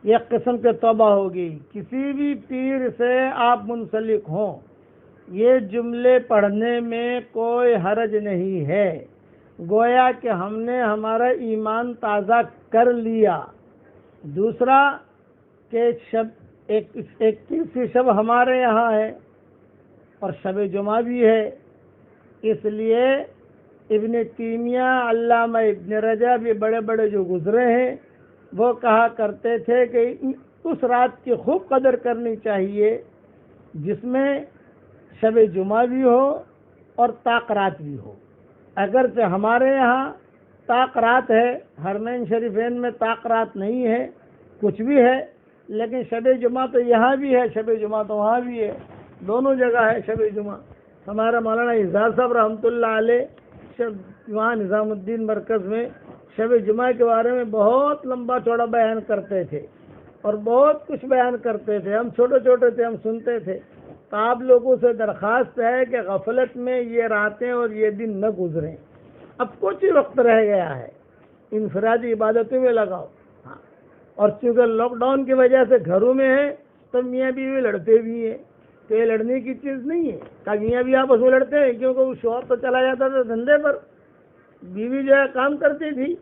یہ قسم کے توبہ ہوگی۔ کسی بھی پیر سے آپ منسلک ہوں، یہ جملے پڑھنے میں کوئی حرج نہیں ہے، گویا کہ ہم نے ہمارا ایمان تازہ کر لیا۔ دوسرا کہ ایک 21ویں شب ہمارے یہاں ہے اور شب جمعہ بھی ہے، اس لیے ابن تیمیہ، علامہ ابن رجب، یہ بڑے بڑے جو گزرے ہیں وہ کہا کرتے تھے کہ اس رات کی خوب قدر کرنی چاہیے جس میں شب جمعہ بھی ہو اور طاق رات بھی ہو۔ اگرچہ ہمارے یہاں طاق رات ہے، حرمین شریفین میں طاق رات نہیں ہے، کچھ بھی ہے، لیکن شب جمعہ تو یہاں بھی ہے، شب جمعہ تو وہاں بھی ہے، دونوں جگہ ہے شب جمعہ۔ ہمارا مولانا اعزاز صاحب رحمۃ اللہ علیہ وہاں نظام الدین مرکز میں شب جمعہ کے بارے میں بہت لمبا چوڑا بیان کرتے تھے اور بہت کچھ بیان کرتے تھے، ہم چھوٹے چھوٹے تھے، ہم سنتے تھے۔ تو آپ لوگوں سے درخواست ہے کہ غفلت میں یہ راتیں اور یہ دن نہ گزریں، اب کچھ ہی وقت رہ گیا ہے، انفرادی عبادتوں میں لگاؤ۔ ہاں، اور چونکہ لاک ڈاؤن کی وجہ سے گھروں میں ہے تو میاں بیوی لڑتے بھی ہیں، تو یہ لڑنے کی چیز نہیں ہے کہ میاں بھی آپس میں لڑتے ہیں، کیونکہ وہ شوہر تو چلا جاتا تھا دھندے پر، بیوی جو ہے کام کرتی تھی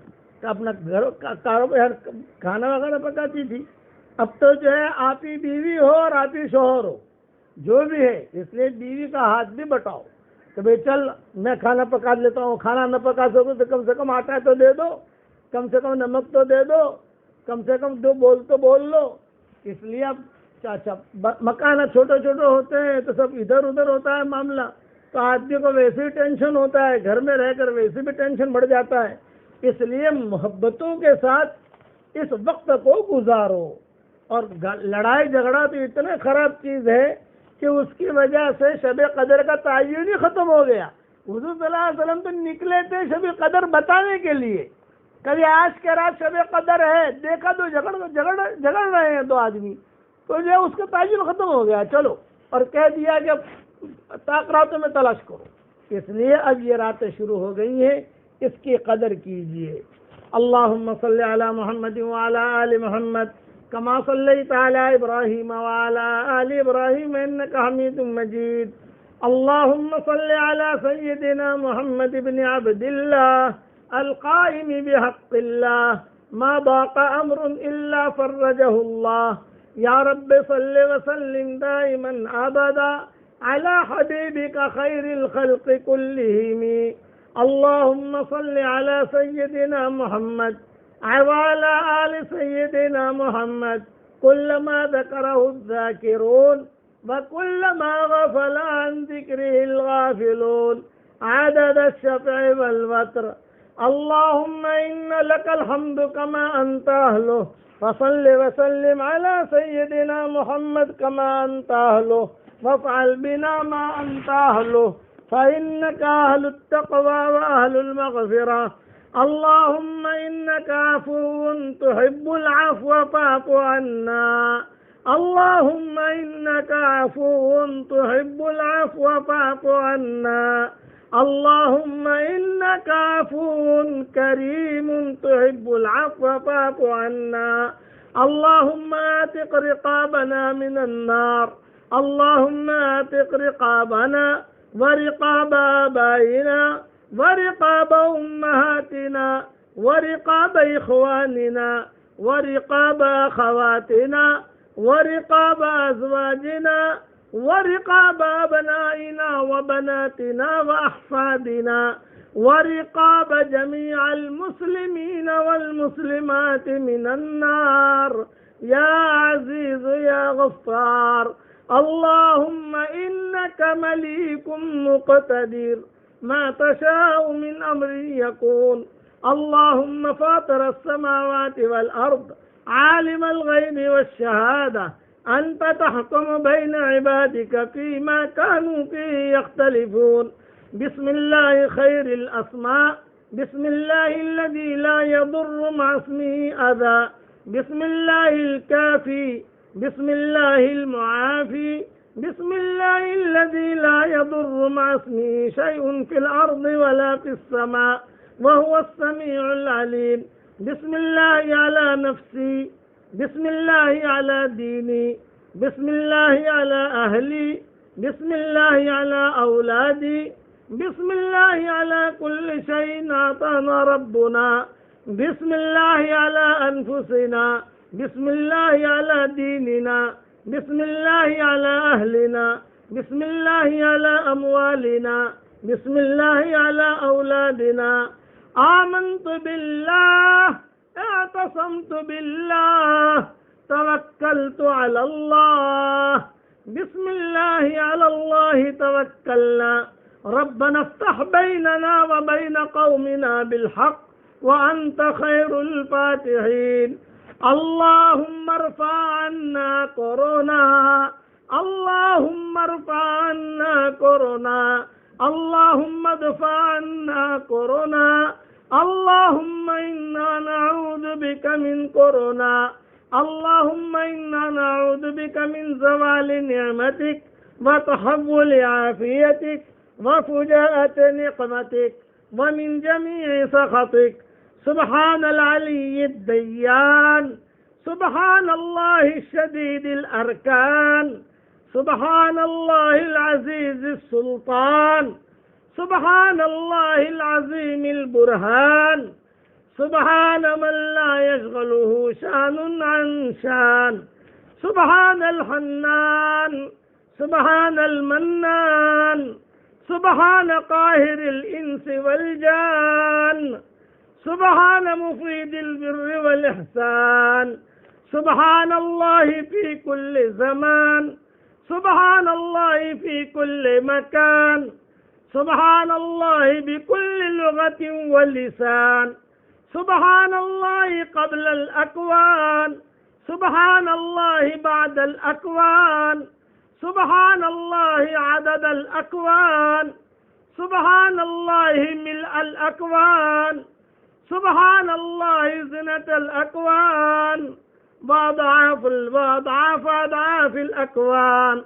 کہ اپنا گھر کاروبار کھانا وغیرہ پکاتی تھی۔ اب تو جو ہے آپ ہی بیوی ہو اور آپ ہی شوہر ہو، جو بھی ہے، اس لیے بیوی کا ہاتھ بھی بٹاؤ کہ بھائی چل میں کھانا پکا لیتا ہوں، کھانا نہ پکا سکوں تو کم سے کم آٹا تو دے دو، کم سے کم نمک تو دے دو، کم سے کم دو بول تو بول لو۔ اس لیے اب چاچا مکان چھوٹے چھوٹے ہوتے ہیں تو سب ادھر ادھر ہوتا ہے معاملہ، تو آدمی کو ویسے ہی ٹینشن ہوتا ہے، گھر میں رہ کر ویسے بھی ٹینشن بڑھ جاتا ہے۔ اس لیے محبتوں کے ساتھ اس وقت کو گزارو، اور لڑائی جھگڑا تو اتنا خراب چیز ہے کہ اس کی وجہ سے شب قدر کا تعین ہی ختم ہو گیا۔ حضور صلی اللہ علیہ وسلم تو نکلے تھے شب قدر بتانے کے لیے، کبھی آج کے رات شب قدر ہے، دیکھا تو جھگڑ رہے ہیں دو آدمی، تو جو اس کا تعین ختم ہو گیا، چلو، اور کہہ دیا کہ طاق راتوں میں تلاش کرو۔ اس لیے اب یہ راتیں شروع ہو گئی ہیں، اس کی قدر کیجئے۔ اللہم صلی علی محمد وعلی آل محمد کما صلیت علی ابراہیم وعلی آل ابراہیم انک حمید مجید۔ اللہم صلی علی سیدنا محمد بن عبد اللہ القائم بحق اللہ ما ضاق امر الا فرجہ اللہ۔ یا رب صل وسلم دائما ابدا على حبيبك خير الخلق كلهم۔ اللهم صل على سيدنا محمد وعلى آل سيدنا محمد كلما ذكره الذاكرون وكلما غفل عن ذكره الغافلون عدد الشفع والوتر۔ اللهم إن لك الحمد كما أنت أهله، فصل وسلم على سيدنا محمد كما أنت أهله، وافعل بنا ما أنت أهله، فإنك أهل التقوى وأهل المغفرة۔ اللهم إنك عفو تحب العفو فاعف عنا۔ اللهم إنك عفو تحب العفو فاعف عنا۔ اللهم إنك عفو كريم تحب العفو فاعف عنا۔ اللهم اعتق رقابنا من النار، اللهم اعتق رقابنا ورقاب آبائنا ورقاب أمهاتنا ورقاب إخواننا ورقاب أخواتنا ورقاب أزواجنا ورقاب أبنائنا وبناتنا وأحفادنا ورقاب جميع المسلمين والمسلمات من النار يا عزيز يا غفار۔ اللهم إنك مليك مقتدر، ما تشاء من أمر يكون۔ اللهم فاطر السماوات والأرض عالم الغيب والشهادة، أنت تحكم بين عبادك فيما كانوا فيه يختلفون۔ بسم الله خير الأسماء، بسم الله الذي لا يضر مع اسمه أذى، بسم الله الكافي، بسم الله المعافي، بسم الله الذي لا يضر مع اسمه شيء في الأرض ولا في السماء وهو السميع العليم۔ بسم الله على نفسي، بسم الله على ديني، بسم الله على أهلي، بسم الله على أولادي، بسم الله على كل شيء أعطانا ربنا، بسم الله على أنفسنا، بسم الله على ديننا، بسم الله على أهلنا، بسم الله على أموالنا، بسم الله على أولادنا۔ آمنت بالله، اعتصمت بالله، توكلت على الله، بسم الله على الله توكلنا ربنا افتح بيننا وبين قومنا بالحق وأنت خير الفاتحين. اللهم ارفع عنا كورونا، اللهم ارفع عنا كورونا، اللهم ادفع عنا كورونا، اللهم إنا نعوذ بك من كورونا، اللهم إنا نعوذ بك من زوال نعمتك وتحول عافيتك وفجاءة نقمتك ومن جميع سخطك. سبحان العلي الديان، سبحان الله الشديد الأركان، سبحان الله العزيز السلطان، سبحان الله العظيم البرهان، سبحان من لا يشغله شان عن شان، سبحان الحنان، سبحان المنان، سبحان قاهر الإنس والجان، سبحان مفيد البر والإحسان، سبحان الله في كل زمان، سبحان الله في كل مكان، سبحان الله بكل لغة ولسان، سبحان الله قبل الأكوان، سبحان الله بعد الأكوان، سبحان الله عدد الأكوان، سبحان الله ملء الأكوان، سبحان الله زنة الأكوان وأضعاف أضعاف الأكوان.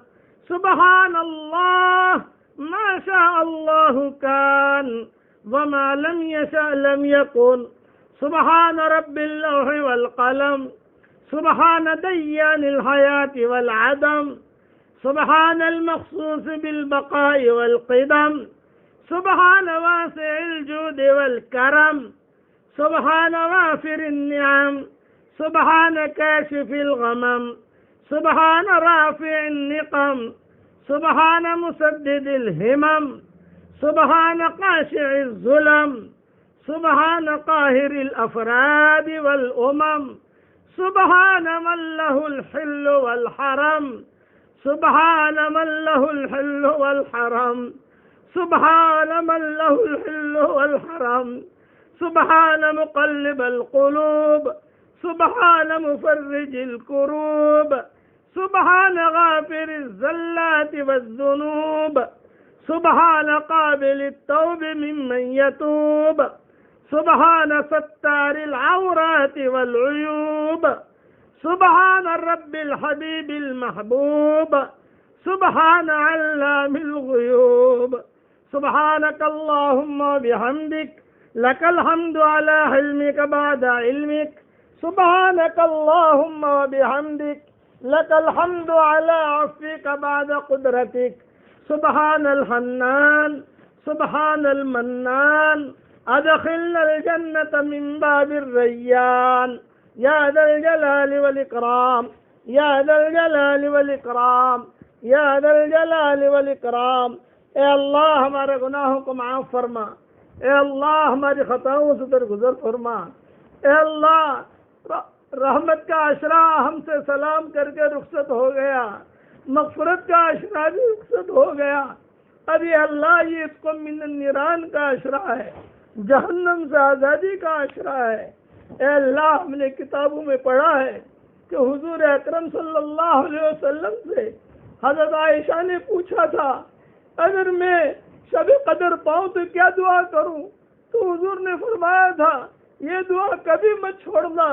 سبحان الله، ما شاء الله كان وما لم يشأ لم يكن. سبحان رب اللوح والقلم، سبحان ديان الحياة والعدم، سبحان المخصوص بالبقاء والقدم، سبحان واسع الجود والكرم، سبحان وافر النعم، سبحان كاشف الغمم، سبحان رافع النقم، سبحان مسدد الهمم، سبحان قاشع الظلم، سبحان قاهر الأفراد والأمم، سبحان من له الحل والحرم، سبحان من له الحل والحرم، سبحان من له الحل والحرم، سبحان مقلب القلوب، سبحان مفرج الكروب، سبحان غافر الزلات والذنوب، سبحان قابل التوب ممن يتوب، سبحان ستار العورات والعيوب، سبحان الرب الحبيب المحبوب، سبحان علام الغيوب. سبحانك اللهم وبحمدك، لك الحمد على حلمك بعد علمك. سبحانك اللهم وبحمدك، لك الحمد على عفوك بعد قدرتك. سبحان الحنان، سبحان المنان، أدخلنا الجنة من باب الريان يا ذا الجلال والإكرام، يا ذا الجلال والإكرام، یا ذا الجلال والاکرام. اے اللہ ہمارے گناہوں کو معاف فرما، اے اللہ ہماری خطاؤں سے درگزر فرما، اے اللہ رحمت کا عشرہ ہم سے سلام کر کے رخصت ہو گیا، مغفرت کا عشرہ بھی رخصت ہو گیا. اب یہ اللہ یہ اس کو من النیران کا عشرہ ہے، جہنم سے آزادی کا عشرہ ہے. اے اللہ ہم نے کتابوں میں پڑھا ہے کہ حضور اکرم صلی اللہ علیہ وسلم سے حضرت عائشہ نے پوچھا تھا اگر میں شب قدر پاؤں تو کیا دعا کروں، تو حضور نے فرمایا تھا یہ دعا کبھی مت چھوڑنا،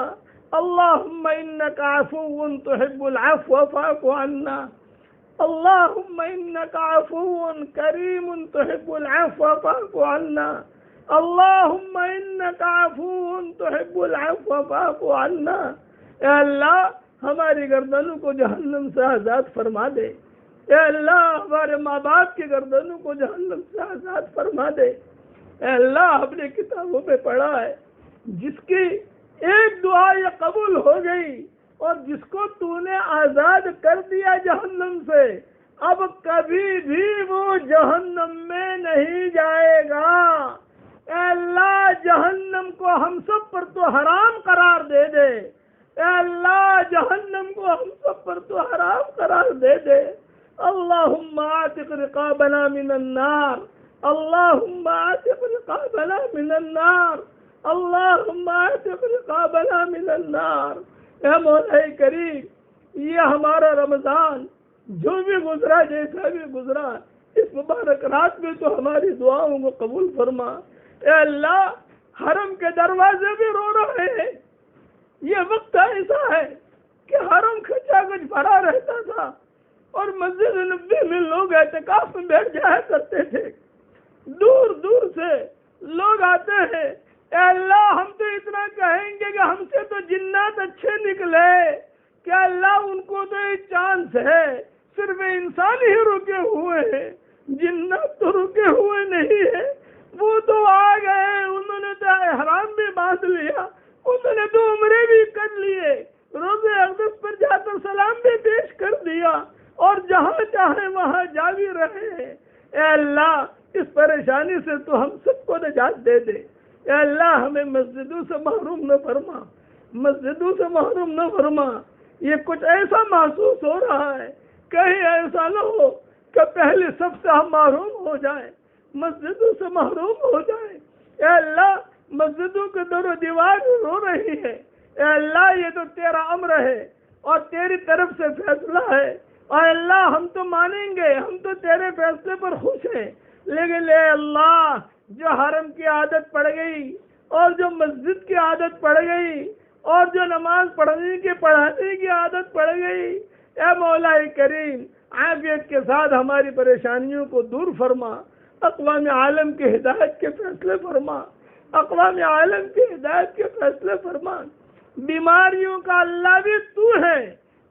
اللہم انک عفو تحب العفو فاعف عنا، اللہم انک عفو کریم تحب العفو فاعف عنا، اللہم انک عفو تحب العفو فاعف عنا. اے اللہ ہماری گردنوں کو جہنم سے آزاد فرما دے، اے اللہ ہمارے ماں باپ کی گردنوں کو جہنم سے آزاد فرما دے. اے اللہ اپنے کتابوں میں پڑھا ہے جس کی ایک دعا یہ قبول ہو گئی اور جس کو تو نے آزاد کر دیا جہنم سے، اب کبھی بھی وہ جہنم میں نہیں جائے گا. اے اللہ جہنم کو ہم سب پر تو حرام قرار دے دے، اے اللہ جہنم کو ہم سب پر تو حرام قرار دے دے. اللہم اعتق رقابنا من النار، اللهم اعتق رقابنا من النار، اللهم اعتق رقابنا من النار۔ اے مولا کریم، یہ ہمارا رمضان جو بھی گزرا، جیسا بھی گزرا، اس مبارک رات میں تو ہماری دعاؤں کو قبول فرما۔ اے اللہ، حرم کے دروازے بھی رو رہے ہیں۔ یہ وقت ایسا ہے کہ حرم کھچا کچھ بھرا رہتا تھا اور مسجد نبوی میں لوگ اعتکاف میں بیٹھ جایا کرتے تھے، دور دور سے لوگ آتے ہیں۔ اے اللہ، ہم تو اتنا کہیں گے کہ ہم سے تو جنات اچھے نکلے، کہ اللہ ان کو تو ایک چانس ہے، صرف انسان ہی رکے ہوئے ہیں، جنات تو رکے ہوئے نہیں ہیں۔ وہ تو آ گئے، انہوں نے تو احرام بھی باندھ لیا، انہوں نے تو عمرے بھی کر لیے، روزے اقدس پر جا کر سلام بھی پیش کر دیا، اور جہاں چاہے وہاں جا بھی رہے ہیں۔ اے اللہ، اس پریشانی سے تو ہم سب کو نجات دے دے۔ اے اللہ، ہمیں مسجدوں سے محروم نہ فرما، مسجدوں سے محروم نہ فرما۔ یہ کچھ ایسا محسوس ہو رہا ہے، کہیں ایسا نہ ہو کہ پہلے سب سے ہم محروم ہو جائیں، مسجدوں سے محروم ہو جائیں۔ اے اللہ، مسجدوں کے در و دیوار رو رہی ہے۔ اے اللہ، یہ تو تیرا امر ہے اور تیری طرف سے فیصلہ ہے، اور اللہ ہم تو مانیں گے، ہم تو تیرے فیصلے پر خوش ہیں، لیکن اے اللہ، جو حرم کی عادت پڑ گئی اور جو مسجد کی عادت پڑ گئی اور جو نماز پڑھانے کی عادت پڑ گئی، اے مولا کریم، عافیت کے ساتھ ہماری پریشانیوں کو دور فرما، اقوام عالم کی ہدایت کے فیصلے فرما، اقوام عالم کی ہدایت کے فیصلے فرما۔ بیماریوں کا اللہ بھی تو ہے،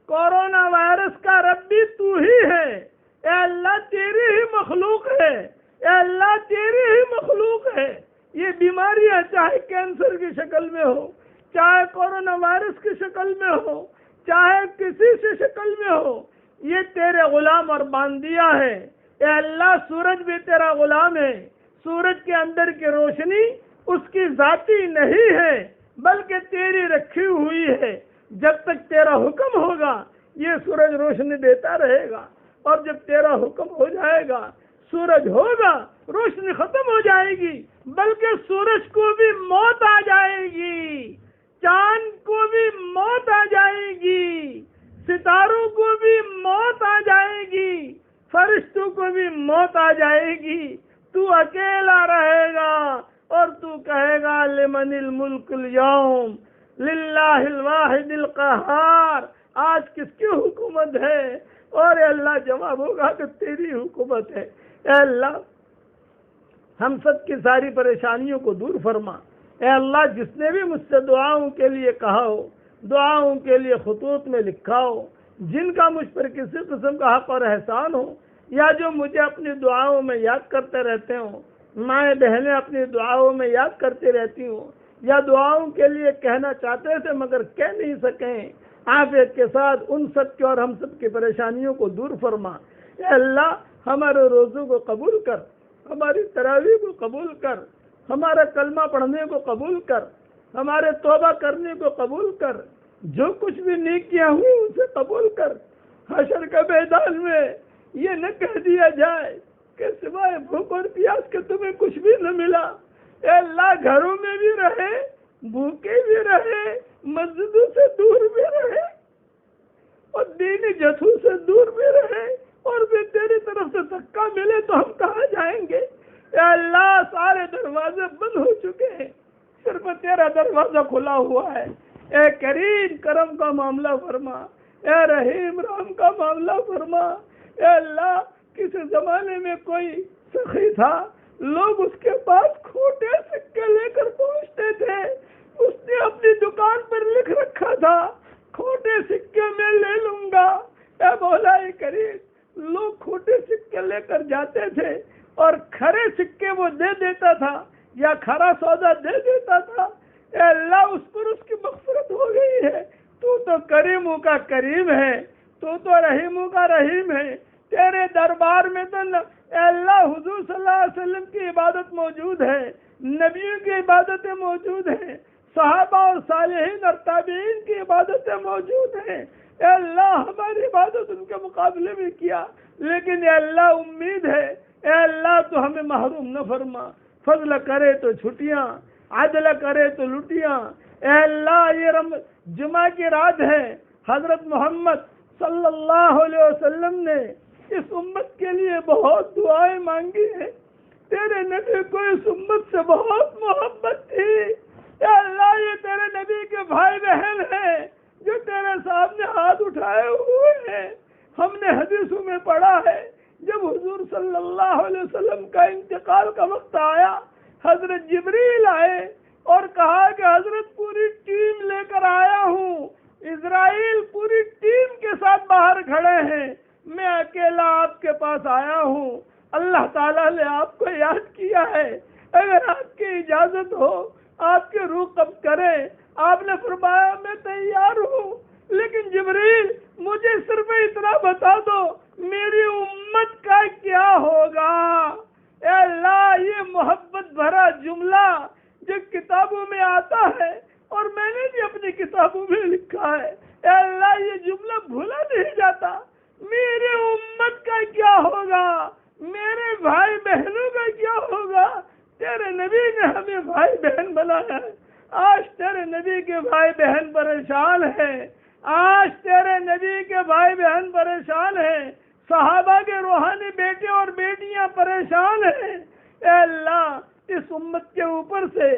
کورونا وائرس کا رب بھی تو ہی ہے۔ اے اللہ، تیری ہی مخلوق ہے، اے اللہ، تیری ہی مخلوق ہے۔ یہ بیماریاں چاہے کینسر کی شکل میں ہو، چاہے کورونا وائرس کی شکل میں ہو، چاہے کسی سے شکل میں ہو، یہ تیرے غلام اور باندیا ہے۔ اے اللہ، سورج بھی تیرا غلام ہے، سورج کے اندر کی روشنی اس کی ذاتی نہیں ہے بلکہ تیری رکھی ہوئی ہے۔ جب تک تیرا حکم ہوگا یہ سورج روشنی دیتا رہے گا، اور جب تیرا حکم ہو جائے گا سورج ہوگا، روشنی ختم ہو جائے گی، بلکہ سورج کو بھی موت آ جائے گی، چاند کو بھی موت آ جائے گی، ستاروں کو بھی موت آ جائے گی، فرشتوں کو بھی موت آ جائے گی۔ تو اکیلا رہے گا اور تو کہے گا لمن الملک اليوم للہ الواحد القہار، آج کس کی حکومت ہے؟ اور اے اللہ جواب ہوگا کہ تیری حکومت ہے۔ اے اللہ، ہم سب کی ساری پریشانیوں کو دور فرما۔ اے اللہ، جس نے بھی مجھ سے دعاؤں کے لیے کہا ہو، دعاؤں کے لیے خطوط میں لکھا ہو، جن کا مجھ پر کسی قسم کا حق اور احسان ہو، یا جو مجھے اپنی دعاؤں میں یاد کرتے رہتے ہوں، مائیں بہنیں اپنی دعاؤں میں یاد کرتی رہتی ہوں، یا دعاؤں کے لیے کہنا چاہتے تھے مگر کہہ نہیں سکیں، عافیت کے ساتھ ان سب کی اور ہم سب کی پریشانیوں کو دور فرما۔ اے اللہ، ہمارے روزوں کو قبول کر، ہماری تراویح کو قبول کر، ہمارا کلمہ پڑھنے کو قبول کر، ہمارے توبہ کرنے کو قبول کر، جو کچھ بھی نیکیاں ہوئی اسے قبول کر۔ حشر کے میدان میں یہ نہ کہہ دیا جائے کہ سوائے بھوک اور پیاس کے تمہیں کچھ بھی نہ ملا۔ اے اللہ، گھروں میں بھی رہے، بھوکے بھی رہے، مسجدوں سے دور بھی رہے، اور دینی جتھوں سے دور بھی رہے، اور پھر تیری طرف سے دھکا ملے تو ہم کہاں جائیں گے؟ اے اللہ، سارے دروازے بند ہو چکے ہیں، صرف تیرا دروازہ کھلا ہوا ہے۔ اے کریم، کرم کا معاملہ فرما، اے رحیم، رحم کا معاملہ فرما۔ اے اللہ، کسی زمانے میں کوئی سخی تھا، لوگ اس کے پاس کھوٹے سکے لے کر پہنچتے تھے، اس نے اپنی دکان پر لکھ رکھا تھا کھوٹے سکے میں لے لوں گا۔ اے مولا کریم، لوگ کھوٹے سکے لے کر جاتے تھے اور کھرے سکے وہ دے دیتا تھا یا کھرا سودا دے دیتا تھا۔ اے اللہ، اس پر اس کی مغفرت ہو گئی ہے۔ تو کریموں کا کریم ہے، تو رحیموں کا رحیم ہے۔ تیرے دربار میں تو اے اللہ، حضور صلی اللہ علیہ وسلم کی عبادت موجود ہے، نبیوں کی عبادتیں موجود ہیں، صحابہ اور صالحین اور تابعین کی عبادتیں موجود ہیں۔ اے اللہ، ہماری عبادت ان کے مقابلے میں کیا، لیکن اے اللہ، امید ہے اے اللہ تو ہمیں محروم نہ فرما، فضل کرے تو چھٹیاں، عدل کرے تو لٹیاں۔ اے اللہ یہ جمعہ کی رات ہے، حضرت محمد صلی اللہ علیہ وسلم نے اس امت کے لیے بہت دعائیں مانگی ہیں، تیرے نبی کو اس امت سے بہت محبت تھی۔ اے اللہ یہ تیرے نبی کے بھائی بہن ہیں جو تیرے سامنے ہاتھ اٹھائے ہوئے ہیں۔ ہم نے حدیثوں میں پڑھا ہے جب حضور صلی اللہ علیہ وسلم کا انتقال کا وقت آیا، حضرت جبریل آئے اور کہا کہ حضرت پوری ٹیم لے کر آیا ہوں، اسرائیل پوری ٹیم کے ساتھ باہر کھڑے ہیں، میں اکیلا آپ کے پاس آیا ہوں۔ اللہ تعالیٰ نے آپ کو یاد کیا ہے، اگر آپ کی اجازت ہو آپ کی روح قبض کرے۔ آپ نے فرمایا میں تیار ہوں، لیکن جبریل مجھے صرف اتنا بتا دو میری امت کا کیا ہوگا۔ اے اللہ یہ محبت بھرا جملہ جو کتابوں میں آتا ہے اور میں نے بھی اپنی کتابوں میں لکھا ہے، اے اللہ یہ جملہ بھولا نہیں جاتا، میری امت کا کیا ہوگا، میرے بھائی بہنوں کا کیا ہوگا۔ تیرے نبی نے ہمیں بھائی بہن بنایا ہے، آج تیرے نبی کے بھائی بہن پریشان ہیں، آج تیرے نبی کے بھائی بہن پریشان ہیں، صحابہ کے روحانی بیٹے اور بیٹیاں پریشان ہیں۔ اے اللہ اس امت کے اوپر سے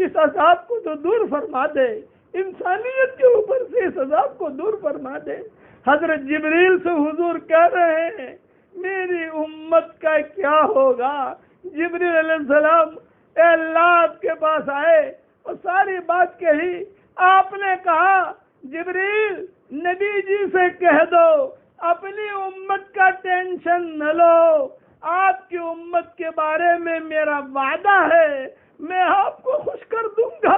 اس عذاب کو تو دور فرما دے، انسانیت کے اوپر سے اس عذاب کو دور فرما دے۔ حضرت جبریل سے حضور کہہ رہے ہیں میری امت کا کیا ہوگا۔ جبریل علیہ السلام اے اللہ آپ کے پاس آئے اور ساری بات کہی۔ آپ نے کہا جبریل نبی جی سے کہہ دو اپنی امت کا ٹینشن نہ لو، آپ کی امت کے بارے میں میرا وعدہ ہے میں آپ کو خوش کر دوں گا۔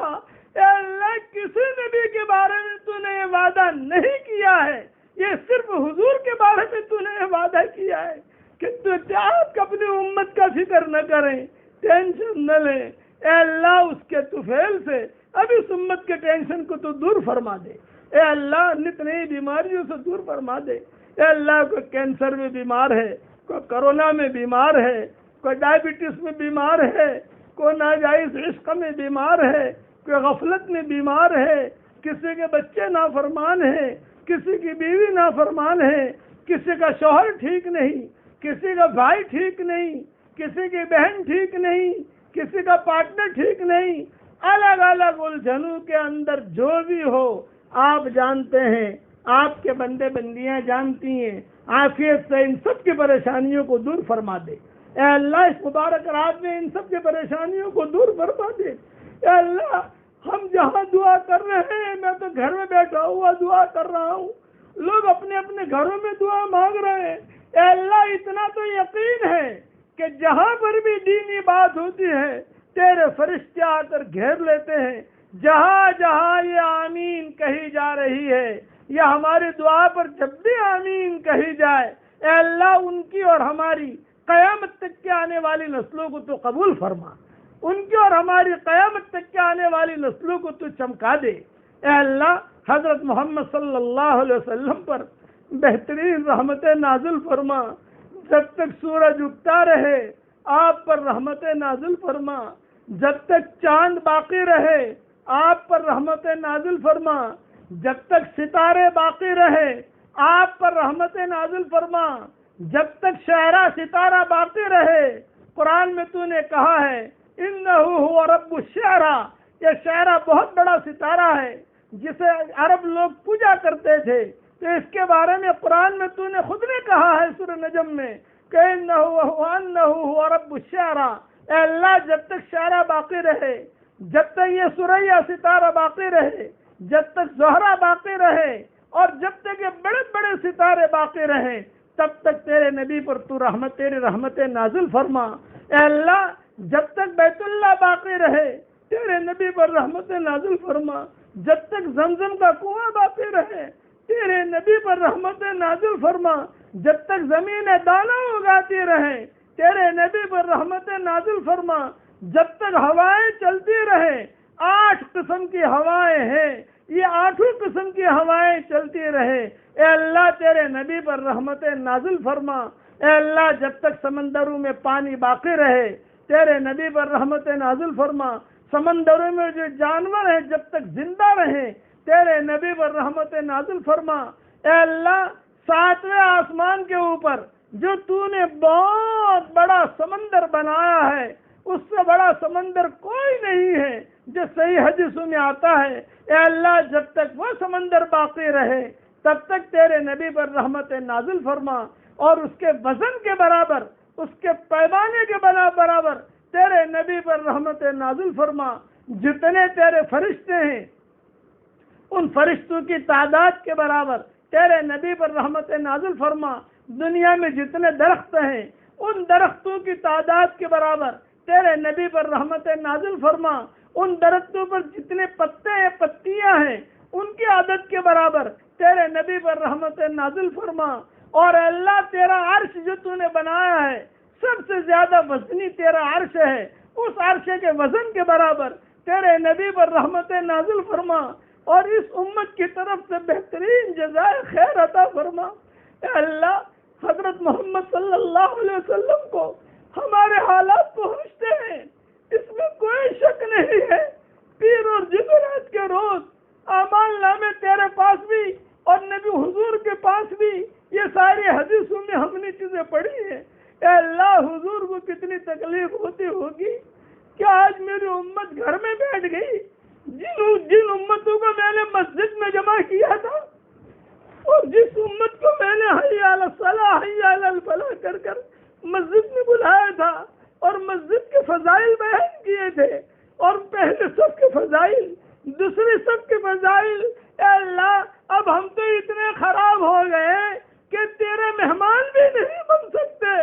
اے اللہ کسی نبی کے بارے میں تو نے یہ وعدہ نہیں کیا ہے، یہ صرف حضور کے بارے میں تو نے یہ وعدہ کیا ہے کہ تو آپ اپنی امت کا فکر نہ کریں، ٹینشن نہ لیں۔ اے اللہ اس کے طفیل سے اب اس امت کے ٹینشن کو تو دور فرما دے۔ اے اللہ نت نئی بیماریوں سے دور فرما دے۔ اے اللہ کوئی کینسر میں بیمار ہے، کوئی کرونا میں بیمار ہے، کوئی ڈائبٹیز میں بیمار ہے، کوئی ناجائز عشق میں بیمار ہے، کوئی غفلت میں بیمار ہے، کسی کے بچے نافرمان ہیں، کسی کی بیوی نافرمان ہے، کسی کا شوہر ٹھیک نہیں، کسی کا بھائی ٹھیک نہیں، کسی کی بہن ٹھیک نہیں، کسی کا پارٹنر ٹھیک نہیں، الگ الگ الجھنوں کے اندر جو بھی ہو آپ جانتے ہیں، آپ کے بندے بندیاں جانتی ہیں، عافیت سے ان سب کی پریشانیوں کو دور فرما دے۔ اے اللہ اس مبارک رات میں ان سب کی پریشانیوں کو دور فرما دے۔ اے اللہ ہم جہاں دعا کر رہے ہیں، میں تو گھر میں بیٹھا ہوا دعا کر رہا ہوں، لوگ اپنے اپنے گھروں میں دعا مانگ رہے ہیں۔ اے اللہ اتنا تو یقین ہے کہ جہاں پر بھی دینی بات ہوتی ہے تیرے فرشتے آ کر گھیر لیتے ہیں، جہاں جہاں یہ آمین کہی جا رہی ہے یا ہماری دعا پر جب بھی آمین کہی جائے، اے اللہ ان کی اور ہماری قیامت تک کے آنے والی نسلوں کو تو قبول فرما، ان کی اور ہماری قیامت تک کے آنے والی نسلوں کو تو چمکا دے۔ اے اللہ حضرت محمد صلی اللہ علیہ وسلم پر بہترین رحمت نازل فرما، جب تک سورج اگتا رہے آپ پر رحمت نازل فرما، جب تک چاند باقی رہے آپ پر رحمت نازل فرما، جب تک ستارے باقی رہے آپ پر رحمت نازل فرما، جب تک شعرا ستارہ باقی رہے۔ قرآن میں تو نے کہا ہے انہو ہوا رب الشعرا، یہ شعرا بہت بڑا ستارہ ہے جسے عرب لوگ پوجا کرتے تھے، تو اس کے بارے میں قرآن میں تو نے خود نے کہا ہے سورہ نجم میں کہ انہو ہوا رب الشعرا۔ اے اللہ جب تک شعرا باقی رہے، جب تک یہ سوریا ستارہ باقی رہے، جب تک زہرہ باقی رہے اور جب تک یہ بڑے بڑے ستارے باقی رہیں، تب تک تیرے نبی پر تو تیری رحمت نازل فرما۔ اے اللہ جب تک بیت اللہ باقی رہے تیرے نبی پر رحمت نازل فرما، جب تک زمزم کا کنواں باقی رہے تیرے نبی پر رحمت نازل فرما، جب تک زمین دانہ اگاتی رہے تیرے نبی پر رحمت نازل فرما، جب تک ہوائیں چلتی رہیں، 8 قسم کی ہوائیں ہیں، یہ 8 قسم کی ہوائیں چلتی رہے۔ اے اللہ تیرے نبی پر رحمت نازل فرما۔ اے اللہ جب تک سمندروں میں پانی باقی رہے تیرے نبی پر رحمت نازل فرما، سمندروں میں جو جانور ہیں جب تک زندہ رہیں تیرے نبی پر رحمت نازل فرما۔ اے اللہ 7ویں آسمان کے اوپر جو تو نے بہت بڑا سمندر بنایا ہے اس سے بڑا سمندر کوئی نہیں ہے جو صحیح حدیثوں میں آتا ہے۔ اے اللہ جب تک وہ سمندر باقی رہے تب تک تیرے نبی پر رحمت نازل فرما، اور اس کے وزن کے برابر، اس کے پیمانے کے برابر تیرے نبی پر رحمت نازل فرما۔ جتنے تیرے فرشتے ہیں ان فرشتوں کی تعداد کے برابر تیرے نبی پر رحمت نازل فرما۔ دنیا میں جتنے درخت ہیں ان درختوں کی تعداد کے برابر تیرے نبی پر رحمت نازل فرما۔ ان درختوں پر جتنے پتے پتیاں ہیں ان کی عدد کے برابر تیرے نبی پر رحمت نازل فرما۔ اور اللہ تیرا عرش جو تو نے بنایا ہے سب سے زیادہ وزنی تیرا عرش ہے، اس عرش کے وزن کے برابر تیرے نبی پر رحمت نازل فرما، اور اس امت کی طرف سے بہترین جزائے خیر عطا فرما۔ اے اللہ حضرت محمد صلی اللہ علیہ وسلم کو ہمارے حالات پہنچتے ہیں، اس میں کوئی شک نہیں ہے۔ پیر اور جمعرات کے روز اعمال نامے تیرے پاس بھی اور نبی حضور کے پاس بھی یہ ساری حدیثوں میں ہم نے چیزیں پڑھی ہیں۔ اے اللہ حضور کو کتنی تکلیف ہوتی ہوگی کہ آج میری امت گھر میں بیٹھ گئی، جن امتوں کو میں نے مسجد میں جمع کیا تھا اور جس امت کو میں نے حی علی الصلاح حی علی الفلاح کر کر مسجد میں بلایا تھا اور مسجد کے فضائل بیان کیے تھے، اور پہلے صف کے فضائل، دوسری صف کے فضائل، اے اللہ اب ہم تو اتنے خراب ہو گئے کہ تیرے مہمان بھی نہیں بن سکتے۔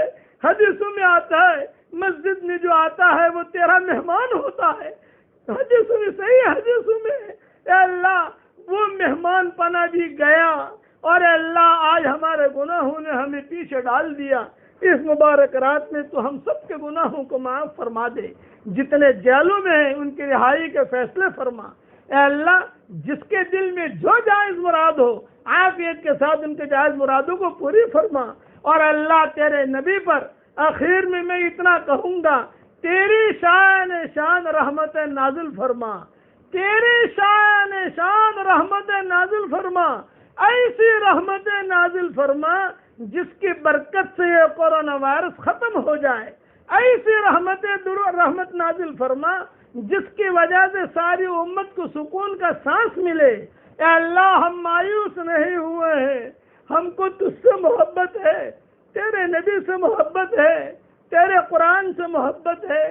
حدیثوں میں آتا ہے مسجد میں جو آتا ہے وہ تیرا مہمان ہوتا ہے، حدیثوں میں، صحیح حدیثوں میں۔ اے اللہ وہ مہمان پنا بھی گیا، اور اے اللہ آج ہمارے گناہوں نے ہمیں پیچھے ڈال دیا۔ اس مبارک رات میں تو ہم سب کے گناہوں کو معاف فرما دے، جتنے جیلوں میں ہیں ان کی رہائی کے فیصلے فرما۔ اے اللہ جس کے دل میں جو جائز مراد ہو عافیت کے ساتھ ان کے جائز مرادوں کو پوری فرما۔ اور اللہ تیرے نبی پر آخر میں اتنا کہوں گا، تیری شان رحمت نازل فرما، تیری شان رحمت نازل فرما، ایسی رحمت نازل فرما جس کی برکت سے یہ کورونا وائرس ختم ہو جائے، ایسی رحمت نازل فرما جس کی وجہ سے ساری امت کو سکون کا سانس ملے۔ اے اللہ ہم مایوس نہیں ہوئے ہیں، ہم کو تجھ سے محبت ہے، تیرے نبی سے محبت ہے، تیرے قرآن سے محبت ہے،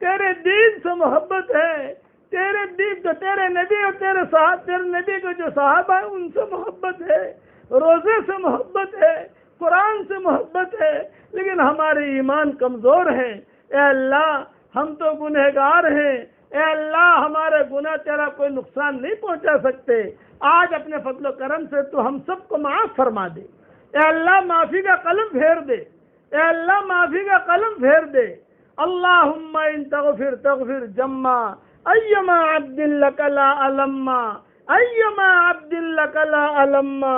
تیرے دین سے محبت ہے، تیرے دین تو تیرے نبی اور تیرے نبی کے جو صحابہ ہیں ان سے محبت ہے، روزے سے محبت ہے، قرآن سے محبت ہے، لیکن ہمارے ایمان کمزور ہیں۔ اے اللہ ہم تو گنہگار ہیں، اے اللہ ہمارے گناہ تیرا کوئی نقصان نہیں پہنچا سکتے۔ آج اپنے فضل و کرم سے تو ہم سب کو معاف فرما دے۔ اے اللہ معافی کا قلم پھیر دے، اے اللہ معافی کا قلم پھیر دے۔ اللہم ان تغفر جما ایما عبد لک لا علما، ایما عبد لک لا علما،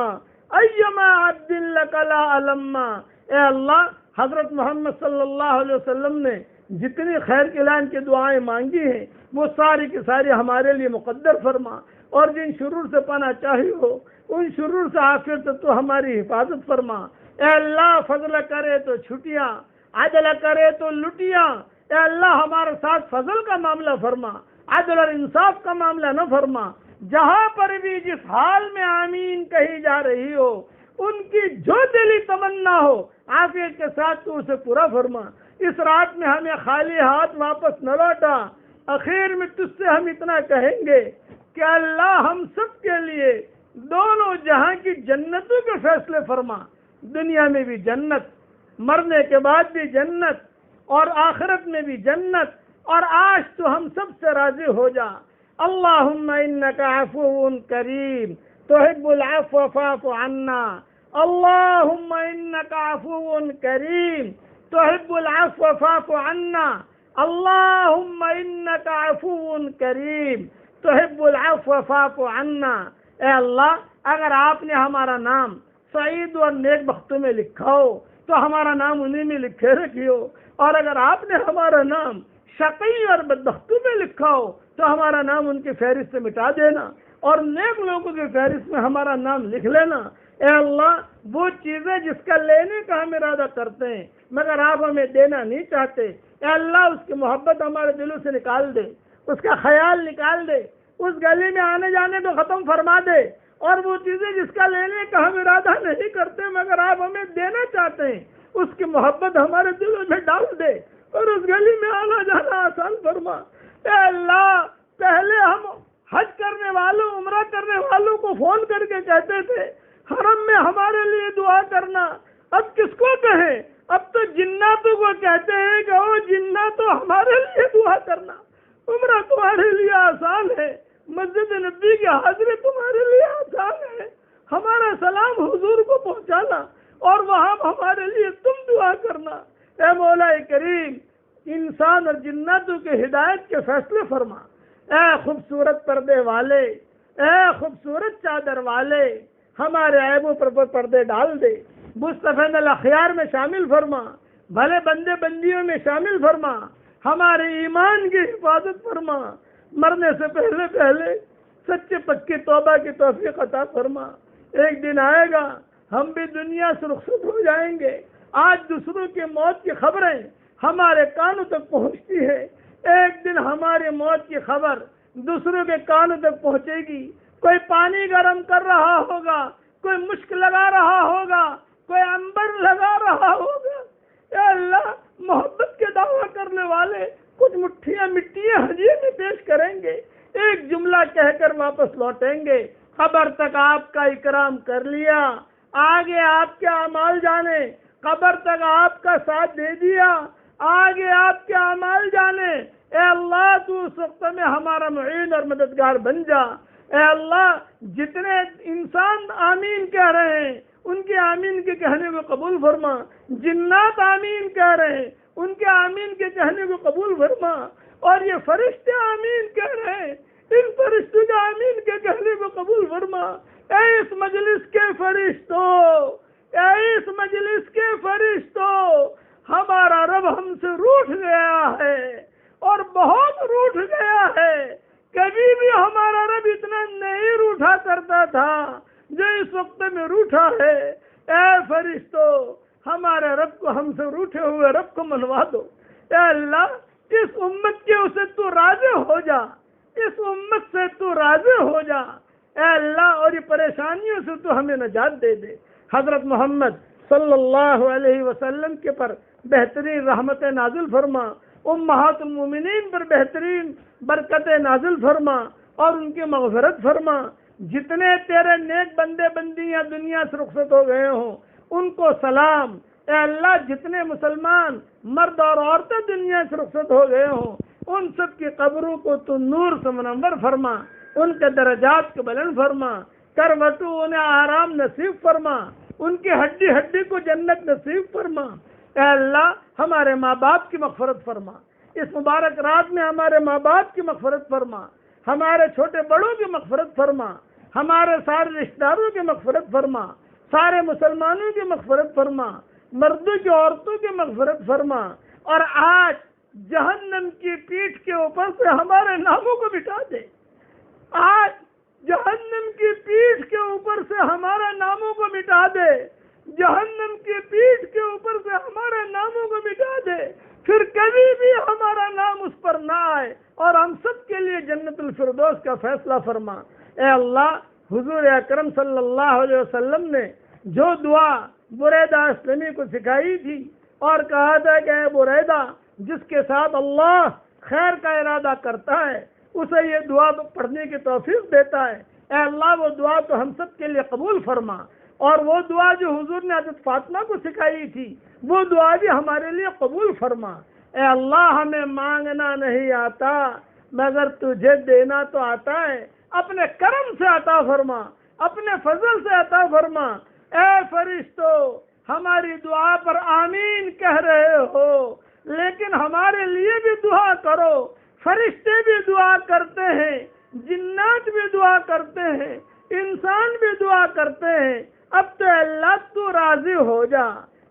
ایما عبد لک لا علما۔ اے اللہ حضرت محمد صلی اللہ علیہ وسلم نے جتنی خیر کے لائن کی دعائیں مانگی ہیں وہ ساری کی ساری ہمارے لیے مقدر فرما، اور جن شرور سے پناہ چاہی ہو ان شرور سے عافیت سے تو ہماری حفاظت فرما۔ اے اللہ فضل کرے تو چھٹیاں، عدل کرے تو لٹیاں۔ اے اللہ ہمارے ساتھ فضل کا معاملہ فرما، عدل اور انصاف کا معاملہ نہ فرما۔ جہاں پر بھی جس حال میں آمین کہی جا رہی ہو ان کی جو دلی تمنا ہو عافیت کے ساتھ تو اسے پورا فرما۔ اس رات میں ہمیں خالی ہاتھ واپس نہ لوٹا۔ اخیر میں تجھ سے ہم اتنا کہیں گے کہ اللہ ہم سب کے لیے دونوں جہاں کی جنتوں کے فیصلے فرما، دنیا میں بھی جنت، مرنے کے بعد بھی جنت، اور آخرت میں بھی جنت، اور آج تو ہم سب سے راضی ہو جا۔ اللہم انک عفو کریم تحب العفو فاعف عنا، اللہم انک عفو کریم تحب العفو فاعف عنا، اللہم انک عفو کریم تحب العفو فاعف عنا۔ اے اللہ اگر آپ نے ہمارا نام سعید اور نیک بختوں میں لکھا ہو تو ہمارا نام انہیں میں لکھے رکھیو، اور اگر آپ نے ہمارا نام شقی اور بدبختوں میں لکھا ہو تو ہمارا نام ان کی فہرست سے مٹا دینا، اور نیک لوگوں کی فہرست میں ہمارا نام لکھ لینا۔ اے اللہ، وہ چیزیں جس کا لینے کا ہم ارادہ کرتے ہیں مگر آپ ہمیں دینا نہیں چاہتے، اے اللہ اس کی محبت ہمارے دلوں سے نکال دے، اس کا خیال نکال دے، اس گلی میں آنے جانے کو ختم فرما دے، اور وہ چیزیں جس کا لینے کا ہم ارادہ نہیں کرتے مگر آپ ہمیں دینا چاہتے ہیں اس کی محبت ہمارے دلوں میں ڈال دے، اور اس گلی میں آنا جانا آسان فرما۔ اے اللہ، پہلے ہم حج کرنے والوں، عمرہ کرنے والوں کو فون کر کے کہتے تھے حرم میں ہمارے لیے دعا کرنا، اب کس کو کہیں؟ اب تو جناتوں کو کہتے ہیں کہ او جناتوں ہمارے لیے دعا کرنا، عمرہ تمہارے لیے آسان ہے، مسجد نبی کی حاضری تمہارے لیے آسان ہے، ہمارا سلام حضور کو پہنچانا اور وہاں ہمارے لیے تم دعا کرنا۔ اے مولا کریم، انسان اور جناتوں کی ہدایت کے فیصلے فرما۔ اے خوبصورت پردے والے، اے خوبصورت چادر والے، ہمارے عیبوں پر پردے ڈال دے، مصطفین الاخیار میں شامل فرما، بھلے بندے بندیوں میں شامل فرما، ہمارے ایمان کی حفاظت فرما، مرنے سے پہلے پہلے سچے پکی توبہ کی توفیق عطا فرما۔ ایک دن آئے گا ہم بھی دنیا سے رخصت ہو جائیں گے، آج دوسروں کی موت کی خبریں ہمارے کانوں تک پہنچتی ہے، ایک دن ہماری موت کی خبر دوسروں کے کانوں تک پہنچے گی، کوئی پانی گرم کر رہا ہوگا، کوئی مشک لگا رہا ہوگا، کوئی عنبر لگا رہا ہوگا۔ اے اللہ، محبت کے دعویٰ کرنے والے کچھ مٹھیاں مٹیاں ہدیے میں پیش کریں گے، ایک جملہ کہہ کر واپس لوٹیں گے، قبر تک آپ کا اکرام کر لیا، آگے آپ کے اعمال جانے، قبر تک آپ کا ساتھ دے دیا، آگے آپ کے اعمال جانے۔ اے اللہ، تو اس وقت میں ہمارا معین اور مددگار بن جا۔ اے اللہ، جتنے انسان آمین کہہ رہے ہیں ان کے آمین کے کہنے کو قبول فرما، جنات آمین کہہ رہے ہیں ان کے آمین کے کہنے کو قبول فرما، اور یہ فرشتے آمین کہہ رہے ہیں ان فرشتوں کے آمین کے کہنے کو قبول فرما۔ اے اس مجلس کے فرشتوں، اے اس مجلس کے فرشتوں، ہمارا رب ہم سے روٹھ گیا ہے اور بہت روٹھ گیا ہے، کبھی بھی ہمارا رب اتنا نہیں روٹھا کرتا تھا جو اس وقت میں روٹھا ہے۔ اے فرشتوں، ہمارے رب کو ہم سے روٹھے ہوئے رب کو منوا دو۔ اے اللہ، اس امت کے اسے تو راضی ہو جا، اس امت سے تو راضی ہو جا اے اللہ، اور یہ پریشانیوں سے تو ہمیں نجات دے دے۔ حضرت محمد صلی اللہ علیہ وسلم کے پر بہترین رحمت نازل فرما، امہات المومنین پر بہترین برکت نازل فرما اور ان کی مغفرت فرما۔ جتنے تیرے نیک بندے بندیاں دنیا سے رخصت ہو گئے ہوں ان کو سلام۔ اے اللہ، جتنے مسلمان مرد اور عورتیں دنیا سے رخصت ہو گئے ہوں ان سب کی قبروں کو تو نور سے منور فرما، ان کے درجات کو بلند فرما، کروٹوں انہیں آرام نصیب فرما، ان کی ہڈی ہڈی کو جنت نصیب فرما۔ اے اللہ، ہمارے ماں باپ کی مغفرت فرما، اس مبارک رات میں ہمارے ماں باپ کی مغفرت فرما، ہمارے چھوٹے بڑوں کی مغفرت فرما، ہمارے سارے رشتہ داروں کی مغفرت فرما، سارے مسلمانوں کی مغفرت فرما، مردوں کی عورتوں کی مغفرت فرما، اور آج جہنم کی پیٹھ کے اوپر سے ہمارے ناموں کو مٹا دے، آج جہنم کی پیٹھ کے اوپر سے ہمارے ناموں کو مٹا دے، جہنم کی پیٹھ کے اوپر سے ہمارے ناموں کو مٹا دے، پھر کبھی بھی ہمارا نام اس پر نہ آئے، اور ہم سب کے لیے جنت الفردوس کا فیصلہ فرما۔ اے اللہ، حضور اکرم صلی اللہ علیہ وسلم نے جو دعا بریدہ اسلمی کو سکھائی تھی اور کہا تھا کہ اے بریدہ، جس کے ساتھ اللہ خیر کا ارادہ کرتا ہے اسے یہ دعا پڑھنے کی توفیق دیتا ہے، اے اللہ وہ دعا تو ہم سب کے لیے قبول فرما، اور وہ دعا جو حضور نے حضرت فاطمہ کو سکھائی تھی وہ دعا بھی ہمارے لیے قبول فرما۔ اے اللہ، ہمیں مانگنا نہیں آتا مگر تجھے دینا تو آتا ہے، اپنے کرم سے عطا فرما، اپنے فضل سے عطا فرما۔ اے فرشتوں، ہماری دعا پر آمین کہہ رہے ہو لیکن ہمارے لیے بھی دعا کرو، فرشتے بھی دعا کرتے ہیں، جنات بھی دعا کرتے ہیں، انسان بھی دعا کرتے ہیں، اب تو اللہ تو راضی ہو جا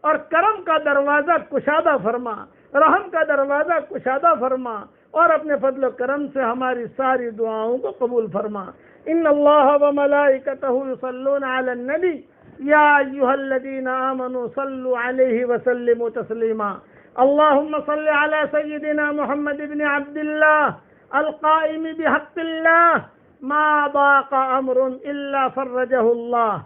اور کرم کا دروازہ کشادہ فرما، رحم کا دروازہ کشادہ فرما، اور اپنے فضل و کرم سے ہماری ساری دعاؤں کو قبول فرما۔ ان اللہ و ملائکتہ یصلون علی النبی یا ایھا الذین آمنوا صلوا علیہ وسلموا تسلیما۔ اللہم صل علی سیدنا محمد بن عبد اللہ القائم بحق اللہ ما ضاق امر الا فرجہ اللہ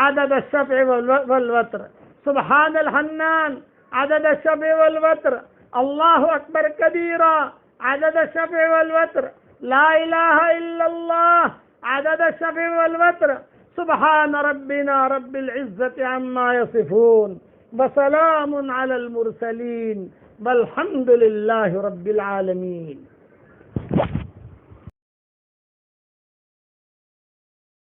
عدد الشفع والوتر سبحان الحنان عدد الشفع والوتر اللہ اکبر کبیرا عدد الشفع والوتر لا الہ الا اللہ عدد الشفع والوتر سبحان ربنا رب العزة عما يصفون وسلام على المرسلين والحمد لله رب العالمين۔